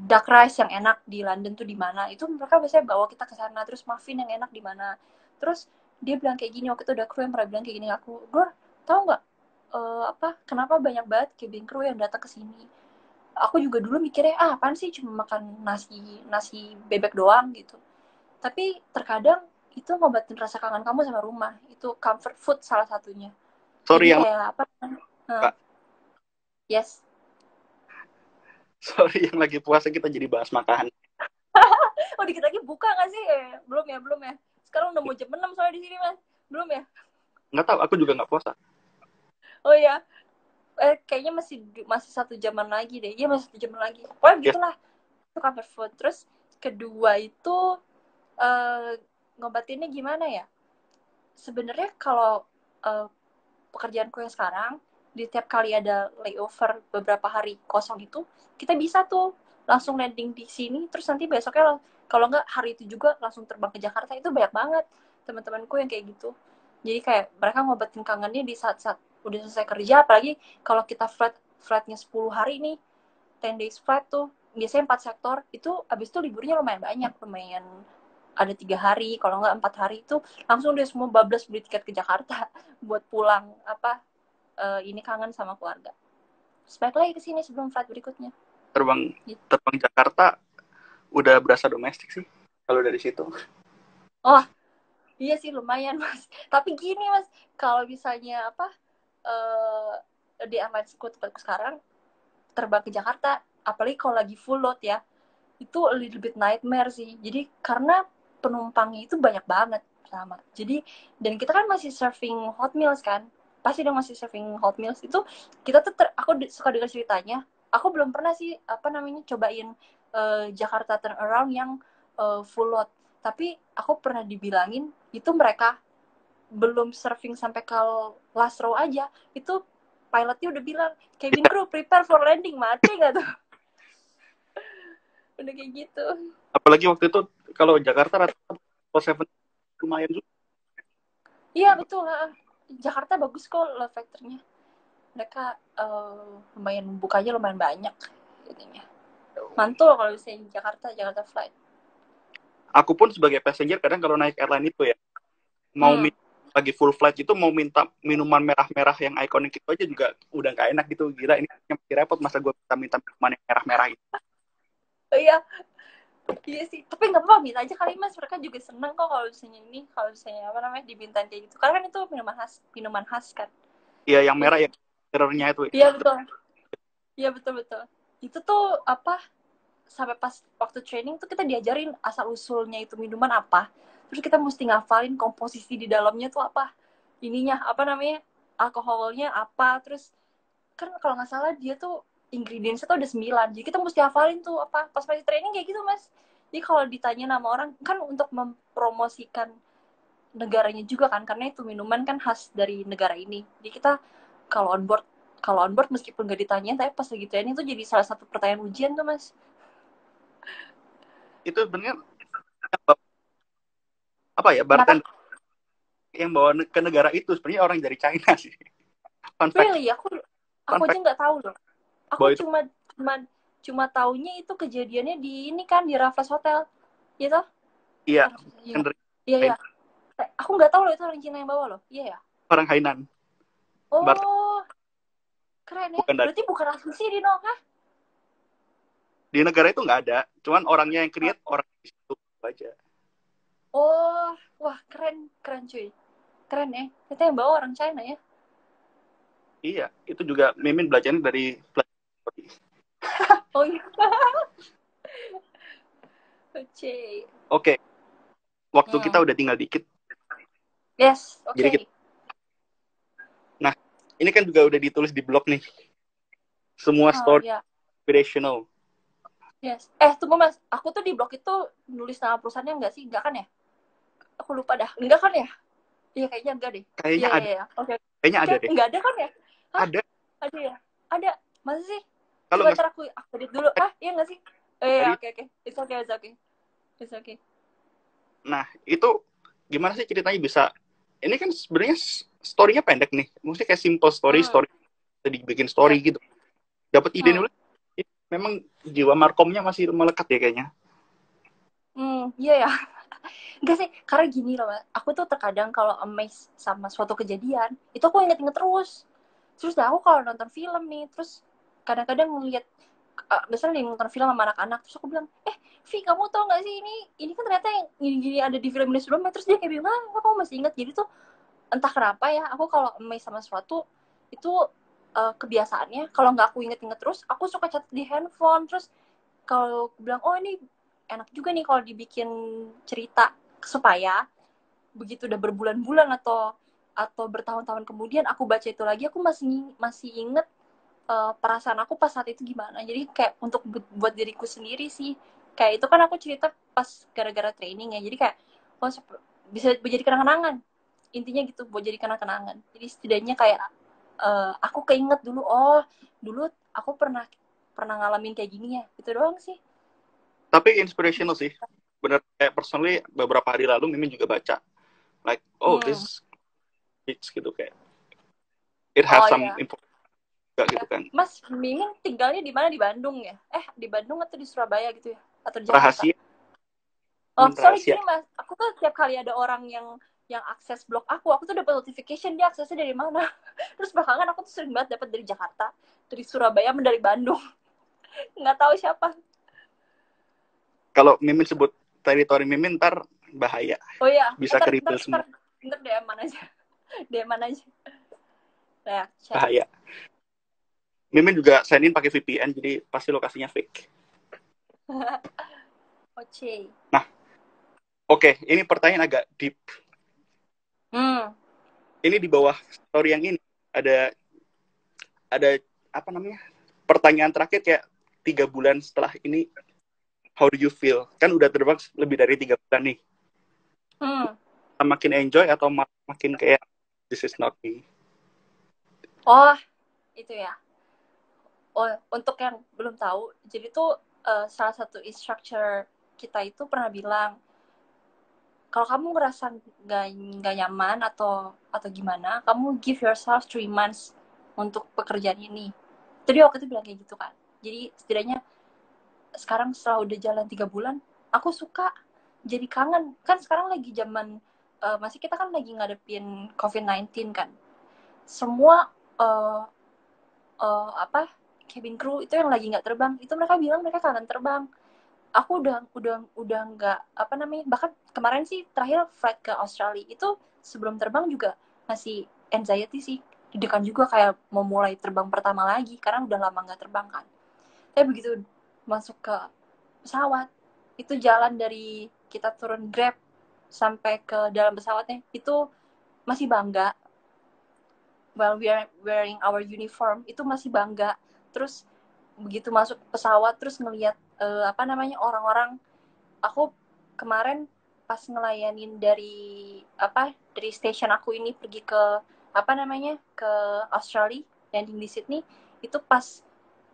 duck rice yang enak di London tuh di mana, itu mereka biasanya bawa kita ke sana. Terus muffin yang enak di mana. Terus dia bilang kayak gini, waktu itu ada kru yang pernah bilang kayak gini aku, gue tau nggak kenapa banyak banget cabin crew yang datang ke sini. Aku juga dulu mikirnya apaan sih, cuma makan nasi bebek doang gitu. Tapi terkadang itu ngobatin rasa kangen kamu sama rumah. Itu comfort food salah satunya. Sorry, jadi yang kayak yes. Sorry, yang lagi puasa kita jadi bahas makan. Oh, dikit lagi buka nggak sih? Belum ya. Sekarang udah mau jam 6 soalnya di sini, Mas. Belum ya? Nggak tahu, aku juga nggak puasa. Oh ya. Kayaknya masih 1 jaman lagi deh. Iya, masih 1 jaman lagi. Pokoknya gitulah. Itu comfort food. Terus kedua itu ngobatinnya gimana ya? Sebenarnya kalau pekerjaanku yang sekarang, di tiap kali ada layover beberapa hari kosong itu, kita bisa tuh langsung landing di sini, terus nanti besoknya kalau nggak hari itu juga langsung terbang ke Jakarta. Itu banyak banget teman-temanku yang kayak gitu. Jadi kayak mereka ngobatin kangennya di saat-saat udah selesai kerja. Apalagi kalau kita flightnya 10 hari nih, 10 days flight tuh biasanya 4 sektor, itu abis itu liburnya lumayan banyak, lumayan ada 3 hari, kalau nggak 4 hari, itu langsung deh semua bablas beli tiket ke Jakarta buat pulang ini kangen sama keluarga. Terus balik lagi ke sini sebelum flight berikutnya. Terbang Jakarta udah berasa domestik sih kalau dari situ. Oh iya sih, lumayan Mas. Tapi gini Mas, kalau misalnya di airlinesku tempatku sekarang terbang ke Jakarta, apalagi kalau lagi full load ya, itu a little bit nightmare sih. Jadi karena penumpangnya itu banyak banget pertama. Jadi dan kita kan masih serving hot meals kan, pasti dia masih serving hot meals. Itu kita tuh aku suka dengar ceritanya. Aku belum pernah sih cobain Jakarta turnaround yang full load. Tapi aku pernah dibilangin itu mereka belum serving sampai ke last row aja. Itu pilotnya udah bilang, cabin crew prepare for landing, mati nggak tuh? Udah kayak gitu. Apalagi waktu itu kalau Jakarta rata-rata lumayan juga. Iya betul. Jakarta bagus kok load factor-nya. Mereka lumayan bukanya lumayan banyak ininya. Mantul kalau misalnya Jakarta flight. Aku pun sebagai passenger kadang kalau naik airline itu ya mau lagi full flight itu mau minta minuman merah-merah yang ikonik itu aja juga udah nggak enak gitu. Gila ini masih repot masa gue minta minuman yang merah-merah itu. Oh, iya sih, tapi nggak apa-apa, minta aja kali Mas, mereka juga seneng kok kalau misalnya dimintain kayak gitu, karena kan itu minuman khas kan. Iya yang merah ya, tirernya itu. Iya betul itu tuh apa, sampai pas waktu training tuh kita diajarin asal usulnya itu minuman apa, terus kita mesti ngafalin komposisi di dalamnya tuh apa, alkoholnya apa, terus kan kalau nggak salah dia tuh ingredients tuh ada 9, jadi kita mesti hafalin tuh apa pas masih training kayak gitu Mas. Jadi kalau ditanya nama orang kan untuk mempromosikan negaranya juga kan, karena itu minuman kan khas dari negara ini. Jadi kita kalau on board meskipun nggak ditanya, tapi pas lagi training tuh jadi salah satu pertanyaan ujian tuh Mas. Itu sebenarnya apa ya, bartender yang bawa ke negara itu sebenarnya orang dari China sih. Fun fact. Really, aku aja nggak tahu loh. Aku cuma taunya itu kejadiannya di ini kan, di Raffles Hotel, gitu. Iya. Iya. Aku nggak tahu loh itu orang Cina yang bawa loh. Iya ya. Orang Hainan. Oh, keren ya. Berarti bukan asli sini dong, kah? Di negara itu nggak ada, cuman orangnya yang create orang di situ aja. Oh, wah keren cuy. Keren ya. Ternyata yang bawa orang China ya. Iya, itu juga Mimin belajarnya dari Oh iya. Oke. Waktu kita udah tinggal dikit. Yes, oke. Nah, ini kan juga udah ditulis di blog nih. Semua story inspirational. Yes. Tunggu Mas, aku tuh di blog itu nulis nama perusahaannya enggak sih? Enggak kan ya? Aku lupa dah. Enggak kan ya? Iya, kayaknya enggak deh. Kayaknya ada. Iya. Oke. Kayaknya ada deh. Enggak ada kan ya? Hah? Ada. Ada ya? Ada. Masa sih? Kalau coba ntar aku edit dulu. Iya enggak sih? Oke. It's okay. Nah, itu gimana sih ceritanya bisa? Ini kan sebenarnya story-nya pendek nih. Maksudnya kayak simple story jadi bikin story gitu. Dapat ide nulis. Memang jiwa markomnya masih melekat ya kayaknya. Iya ya. Enggak sih, karena gini loh, aku tuh terkadang kalau amazed sama suatu kejadian, itu aku inget-inget terus. Terus aku kalau nonton film nih, terus kadang-kadang ngeliat, biasanya nonton film sama anak-anak, terus aku bilang, Vi, kamu tau gak sih ini kan ternyata yang gini-gini ada di film ini sebelumnya, terus dia kayak bilang, kamu masih inget. Jadi tuh, entah kenapa ya, aku kalau amazed sama sesuatu, itu kebiasaannya, kalau nggak aku inget-inget terus, aku suka catat di handphone, terus kalau aku bilang, oh ini enak juga nih kalau dibikin cerita, supaya begitu udah berbulan-bulan atau bertahun-tahun kemudian aku baca itu lagi, aku masih inget perasaan aku pas saat itu gimana. Jadi kayak untuk buat diriku sendiri sih, kayak itu kan aku cerita pas gara-gara training ya, jadi kayak bisa menjadi kenang-kenangan, intinya gitu, buat jadi kenang-kenangan. Jadi setidaknya kayak aku keinget dulu, dulu aku pernah ngalamin kayak gini ya, itu doang sih. Tapi inspirational sih, bener. Kayak personally beberapa hari lalu Mimin juga baca like this it's gitu, kayak it has some info gitu kan. Mas Mimin tinggalnya di mana? Di Bandung ya? Di Bandung atau di Surabaya gitu ya? Atau di Jakarta? Rahasia. Sorry gini Mas, aku tuh tiap kali ada orang yang akses blog aku tuh dapat notification dia aksesnya dari mana. Terus belakangan aku tuh sering banget dapat dari Jakarta, dari Surabaya, dari Bandung. Nggak tahu siapa. Kalau Mimin sebut teritori Mimin ntar bahaya. Oh iya. Bisa keribet semua. Ntar DM aja. Ya, bahaya. Mimin juga sign in pakai VPN, jadi pasti lokasinya fake. Oke. Nah, oke, ini pertanyaan agak deep. Ini di bawah story yang ini. ada apa namanya, pertanyaan terakhir kayak 3 bulan setelah ini, how do you feel? Kan udah terbang lebih dari 3 bulan nih. Makin enjoy atau makin kayak this is not me? Oh, itu ya. Oh, untuk yang belum tahu, jadi tuh salah satu instructor kita itu pernah bilang, kalau kamu ngerasa nggak nyaman atau gimana, kamu give yourself 3 months untuk pekerjaan ini. Jadi waktu itu bilang kayak gitu kan. Jadi setidaknya sekarang setelah udah jalan 3 bulan, aku suka, jadi kangen. Kan sekarang lagi zaman, masih kita kan lagi ngadepin COVID-19 kan. Semua cabin crew itu yang lagi nggak terbang, itu mereka bilang mereka kangen terbang. Aku udah nggak bahkan kemarin sih terakhir flight ke Australia itu sebelum terbang juga masih anxiety sih, deg-degan juga kayak mau mulai terbang pertama lagi karena udah lama nggak terbang kan. Tapi begitu masuk ke pesawat, itu jalan dari kita turun Grab sampai ke dalam pesawatnya itu masih bangga, while we are wearing our uniform itu masih bangga. Terus begitu masuk pesawat terus ngelihat orang-orang. Aku kemarin pas ngelayanin dari station aku ini pergi ke ke Australia, landing di Sydney, itu pas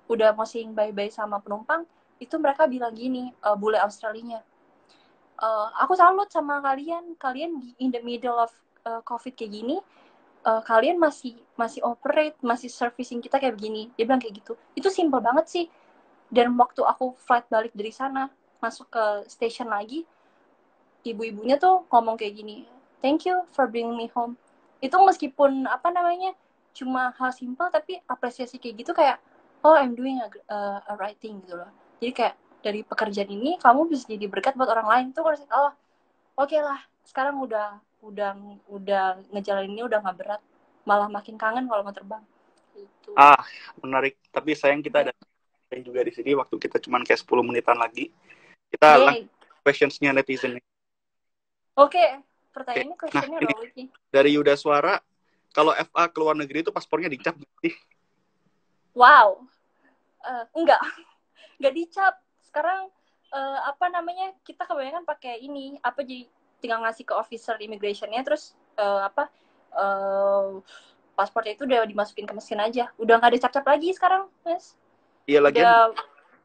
udah mau saying bye-bye sama penumpang, itu mereka bilang gini, bule Australinya, aku salut sama kalian in the middle of COVID kayak gini, kalian masih operate, masih servicing kita kayak begini. Dia bilang kayak gitu. Itu simple banget sih. Dan waktu aku flight balik dari sana, masuk ke station lagi, ibu-ibunya tuh ngomong kayak gini, thank you for bringing me home. Itu meskipun cuma hal simple, tapi apresiasi kayak gitu kayak, oh I'm doing a right thing gitu loh. Jadi kayak dari pekerjaan ini kamu bisa jadi berkat buat orang lain tuh. Oh oke lah, sekarang udah ngejalanin ini udah nggak berat, malah makin kangen kalau mau terbang gitu. Menarik, tapi sayang kita ada juga di sini, waktu kita cuma kayak 10 menitan lagi. Kita langsung questions-nya netizen. Oke. Pertanyaannya questionnya apa lagi? Dari Yuda Suara, kalau FA ke luar negeri itu paspornya dicap sih? Wow. Enggak dicap. Sekarang kita kebanyakan pakai ini, jadi tinggal ngasih ke officer immigration-nya, terus paspornya itu udah dimasukin ke mesin aja. Udah nggak ada cap-cap lagi sekarang, Mas. Iya,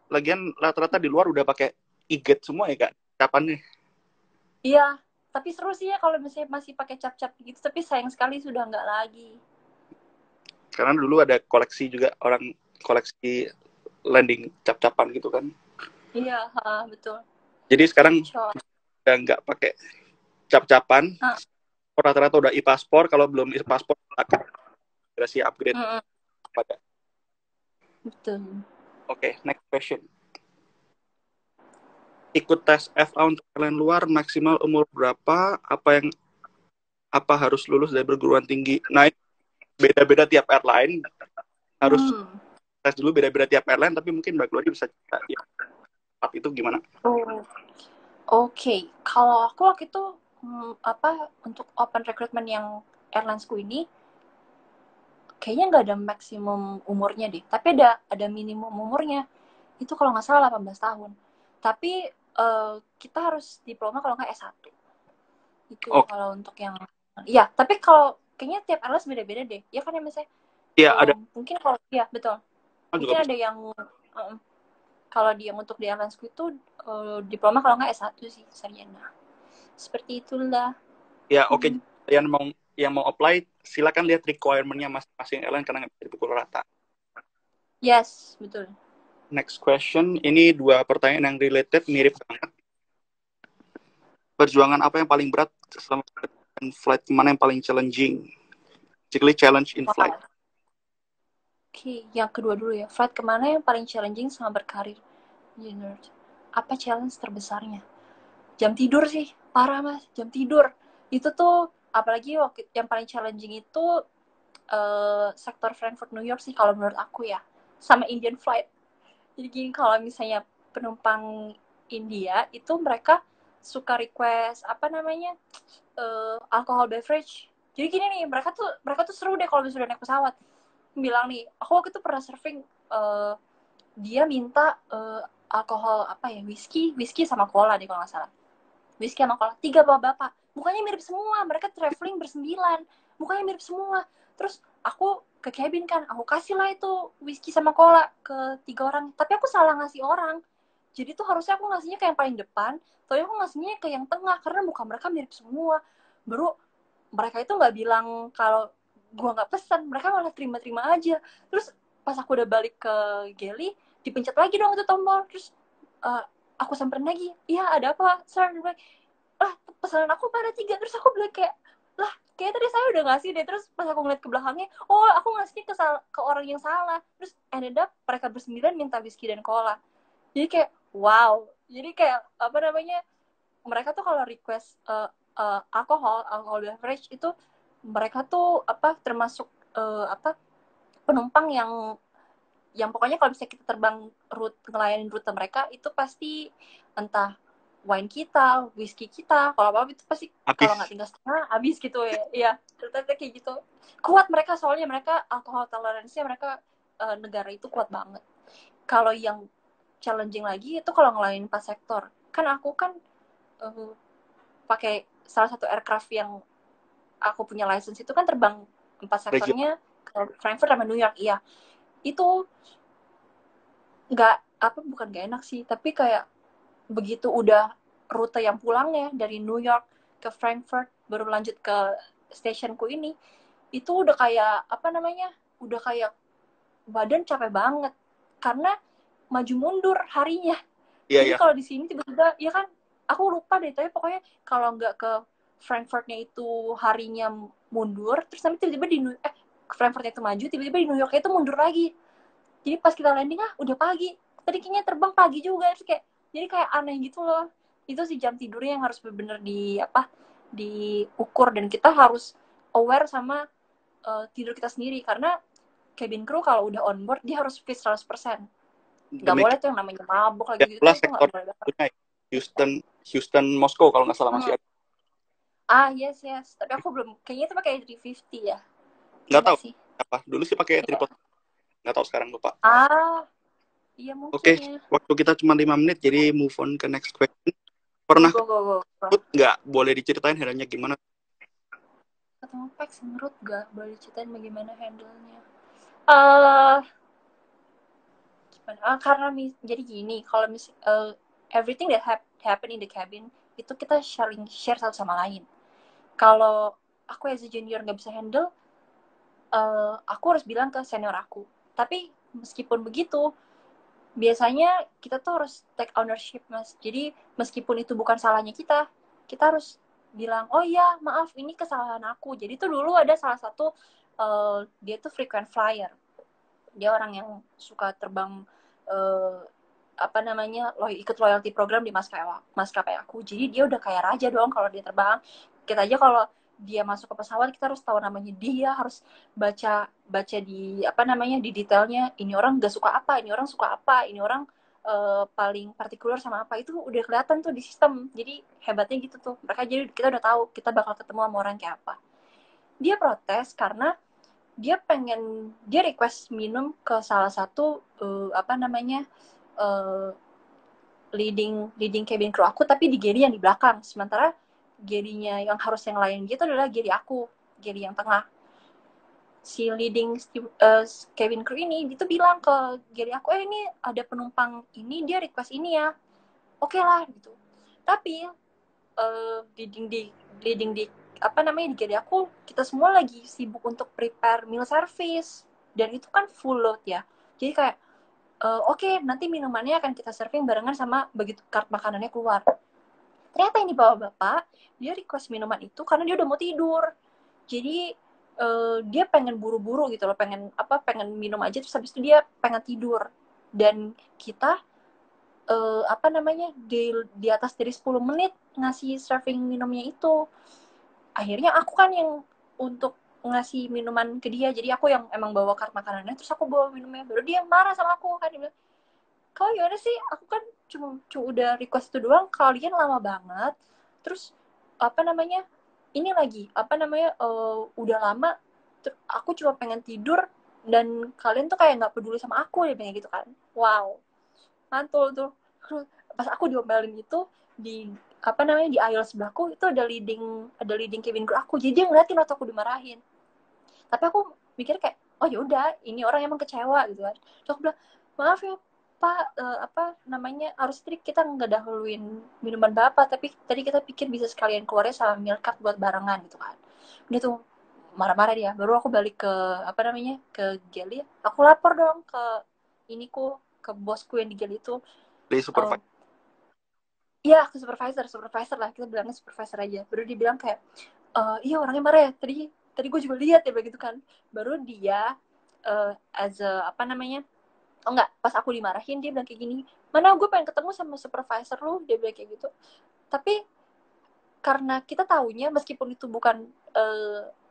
lagian rata-rata di luar udah pakai e-gate semua ya, Kak, capannya. Iya, tapi seru sih ya kalau misalnya masih pakai cap-cap gitu, tapi sayang sekali sudah nggak lagi. Karena dulu ada koleksi juga, orang koleksi landing cap-capan gitu kan. Iya, betul. Jadi sekarang udah nggak pakai cap-capan, rata-rata udah e-paspor. Kalau belum e-paspor akan versi upgrade pada. Betul. Oke, next question. Ikut tes FA untuk airline luar maksimal umur berapa? Apa harus lulus dari perguruan tinggi? Nah, beda-beda tiap airline. Harus tes dulu, beda-beda tiap airline, tapi mungkin Mbak Glory bisa cerita ya. Itu gimana? Oke. Kalau aku waktu itu untuk open recruitment yang airlinesku ini, kayaknya nggak ada maksimum umurnya deh, tapi ada minimum umurnya. Itu kalau nggak salah 18 tahun. Tapi kita harus diploma kalau nggak S1. Itu kalau untuk yang... Iya, tapi kalau kayaknya tiap airlines beda-beda deh. Ya kan ya, misalnya? Iya, ada. Mungkin kalau... Iya, betul. Mungkin ada yang... kalau untuk di airlinesku itu diploma kalau nggak S1 sih, sarjana. Seperti itulah. Ya, oke. Yang mau apply, silakan lihat requirement-nya masing-masing airline karena nggak bisa dipukul rata. Yes, betul. Next question, ini 2 pertanyaan yang related, mirip banget. Perjuangan apa yang paling berat selama flight? Mana yang paling challenging? Basically challenge in flight. Oke, yang kedua dulu ya. Flight kemana yang paling challenging selama berkarir? Apa challenge terbesarnya? Jam tidur sih, parah Mas. Jam tidur. Itu tuh, apalagi waktu yang paling challenging itu sektor Frankfurt New York sih kalau menurut aku ya. Sama Indian flight. Jadi gini, kalau misalnya penumpang India itu mereka suka request alcohol beverage Jadi gini nih, mereka tuh seru deh kalau misalnya naik pesawat. Bilang nih, aku waktu itu pernah surfing, dia minta alkohol apa ya, whisky sama cola deh kalau nggak salah. Whisky sama cola, 3 bapak-bapak, mukanya mirip semua, mereka traveling bersembilan, mukanya mirip semua. Terus aku ke cabin kan, aku kasih lah itu whisky sama cola ke 3 orang, tapi aku salah ngasih orang. Jadi tuh harusnya aku ngasihnya ke yang paling depan, tapi aku ngasihnya ke yang tengah karena muka mereka mirip semua. Baru mereka itu nggak bilang kalau gua nggak pesan, mereka malah terima-terima aja. Terus pas aku udah balik ke Geli, dipencet lagi dong itu tombol. Terus uh, aku samperin lagi, iya ada apa sir? Lah pesanan aku pada 3. Terus aku bilang kayak, lah kayak tadi saya udah ngasih deh. Terus pas aku ngeliat ke belakangnya, oh aku ngasihnya ke orang yang salah. Terus ended up mereka bersembilan minta whisky dan cola. Jadi kayak wow, jadi kayak apa namanya, mereka tuh kalau request alkohol beverage itu, mereka tuh apa termasuk apa penumpang yang pokoknya kalau misalnya kita terbang ngelayanin rute mereka itu pasti entah wine kita, whisky kita, kalau apa itu pasti kalau nggak Habis. tinggal setengah habis gitu ya. Iya, ternyata kayak gitu. Kuat mereka, soalnya mereka alkohol toleransinya mereka negara itu kuat banget. Kalau yang challenging lagi itu kalau ngelayanin pas sektor. Kan aku kan uh, pakai salah satu aircraft yang aku punya license itu kan terbang 4 Region. sektornya ke Frankfurt sama New York. Iya, itu nggak apa, bukan gak enak sih, tapi kayak begitu udah rute yang pulangnya dari New York ke Frankfurt baru lanjut ke stationku ini, itu udah kayak apa namanya, udah kayak badan capek banget karena maju mundur harinya. Iya, Jadi iya. kalau di sini tiba-tiba ya kan, aku lupa deh, tapi pokoknya kalau nggak ke Frankfurtnya itu harinya mundur, terus nanti tiba-tiba ke Frankfurtnya itu maju, tiba-tiba di New Yorknya itu mundur lagi. Jadi pas kita landing udah pagi, tadi kayaknya terbang pagi juga. Terus kayak jadi kayak aneh gitu loh. Itu sih jam tidurnya yang harus benar-benar diukur, dan kita harus aware sama tidur kita sendiri, karena cabin crew kalau udah on board dia harus fit 100%. Nggak boleh Demikian tuh yang namanya mabuk lagi gitu, pula itu nggak sektor boleh banget. punya Houston, Houston, Moskow kalau nggak salah masih ada. Yes, tapi aku belum, kayaknya itu pakai 350 ya. Nggak Enggak tahu sih. apa. Dulu sih pakai Iya. triple. Nggak tahu sekarang, lupa. Iya mungkin Oke, ya. waktu kita cuma 5 menit, jadi move on ke next question. Pernah Go. ketemu nggak? Boleh diceritain handle-nya gimana? Ketemu Pax menurut gak boleh ceritain bagaimana handle-nya. Uh, karena jadi gini, kalau everything that happen in the cabin itu kita share satu sama lain. Kalau aku as a junior nggak bisa handle, aku harus bilang ke senior aku. Tapi meskipun begitu, biasanya kita tuh harus take ownership, Mas. Jadi meskipun itu bukan salahnya kita harus bilang, oh iya maaf ini kesalahan aku. Jadi tuh dulu ada salah satu dia tuh frequent flyer, dia orang yang suka terbang apa namanya ikut loyalty program di maskapai aku. Jadi dia udah kayak raja dong kalau dia terbang. Kita aja kalau dia masuk ke pesawat kita harus tahu namanya dia, harus baca di apa namanya di detailnya, ini orang gak suka apa, ini orang suka apa, ini orang paling partikular sama apa, itu udah kelihatan tuh di sistem. Jadi hebatnya gitu tuh mereka, jadi kita udah tahu kita bakal ketemu sama orang kayak apa. Dia protes karena dia request minum ke salah satu apa namanya leading cabin crew aku, tapi di galley yang di belakang, sementara galley-nya yang harus yang lain gitu adalah galley aku, galley yang tengah. Si leading cabin crew ini itu bilang ke galley aku, ini ada penumpang ini dia request ini ya, oke lah gitu. Tapi leading di apa namanya di galley aku, kita semua lagi sibuk untuk prepare meal service, dan itu kan full load ya. Jadi kayak oke, nanti minumannya akan kita serving barengan sama begitu kart makanannya keluar. Ternyata ini bapak-bapak, dia request minuman itu karena dia udah mau tidur. Jadi dia pengen buru-buru gitu loh, pengen minum aja terus habis itu dia pengen tidur. Dan kita apa namanya di atas dari 10 menit ngasih serving minumnya itu. Akhirnya aku kan yang untuk ngasih minuman ke dia, jadi aku yang emang bawa kart makanannya, terus aku bawa minumnya. Baru dia marah sama aku kan, dia bilang, kau gimana sih, aku kan cuma udah request itu doang, kalian lama banget. Terus apa namanya ini lagi apa namanya udah lama aku cuma pengen tidur dan kalian tuh kayak nggak peduli sama aku, dia bilang gitu kan. Wow, mantul tuh. Pas aku diomelin itu di apa namanya di aisle sebelahku itu ada leading cabin crew aku, jadi dia ngeliatin waktu aku dimarahin. Tapi aku mikir kayak oh yaudah ini orang emang kecewa gitu kan. Terus aku bilang maaf ya Pak, apa namanya harus trik kita nggak dahuluin minuman Bapak, tapi tadi kita pikir bisa sekalian keluarnya sama milk cart buat barengan gitu kan. Dia tuh marah-marah dia. Baru aku balik ke apa namanya ke Geli, aku lapor dong ke iniku, ke bosku yang di Geli itu. Dari uh, supervisor. Iya ke supervisor lah, kita bilangnya supervisor aja. Baru dia bilang kayak iya orangnya marah ya tadi, gue juga lihat ya begitu kan. Baru dia as a apa namanya, oh enggak, pas aku dimarahin dia bilang kayak gini, mana gue pengen ketemu sama supervisor lu, dia bilang kayak gitu. Tapi karena kita taunya meskipun itu bukan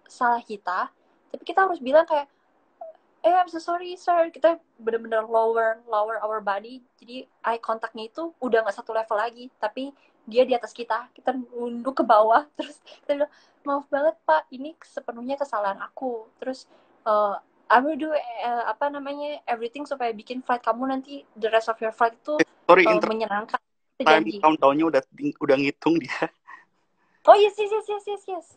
salah kita, tapi kita harus bilang kayak I'm so sorry sir, kita bener-bener lower our body, jadi eye contactnya itu udah nggak satu level lagi, tapi dia di atas kita nunduk ke bawah. Terus kita bilang maaf banget pak, ini sepenuhnya kesalahan aku. Terus I will do apa namanya everything supaya bikin flight kamu nanti the rest of your flight itu Sorry, menyenangkan, itu time janji. countdown-nya udah ngitung dia. Oh yes yes yes yes yes yes,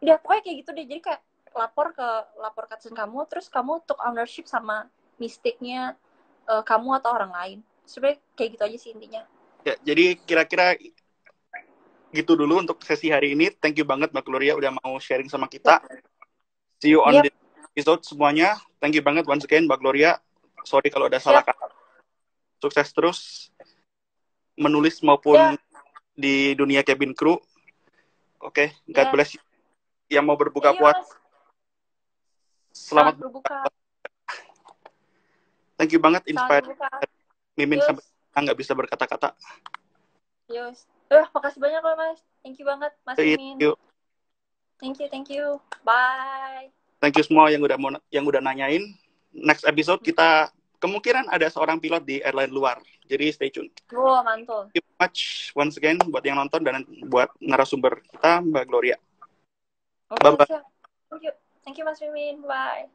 udah pokoknya kayak gitu deh. Jadi kayak lapor ke atasan kamu, terus kamu took ownership sama mistake-nya kamu atau orang lain. Sebenarnya kayak gitu aja sih intinya. Ya, jadi kira-kira gitu dulu untuk sesi hari ini. Thank you banget Mbak Gloria udah mau sharing sama kita. See you on Yep. the episode semuanya. Thank you banget once again Mbak Gloria. Sorry kalau ada salah Yep. kata. Sukses terus menulis maupun Yeah. di dunia cabin crew. Oke, God Yeah. bless you. Yang mau berbuka Yes. puasa, selamat berbuka. Thank you banget, Selamat inspired berbuka. Mimin Yus. sampai nggak bisa berkata-kata. Yus. Makasih banyak loh mas. Thank you banget Mas Thank Mimin. you. Thank you. Bye. Thank you semua yang udah nanyain. Next episode kita kemungkinan ada seorang pilot di airline luar. Jadi stay tune. Wow, mantul. Thank you much once again buat yang nonton dan buat narasumber kita Mbak Gloria. Oke, Bye bye. siap. Thank you. Thank you Mas Mimin. Bye.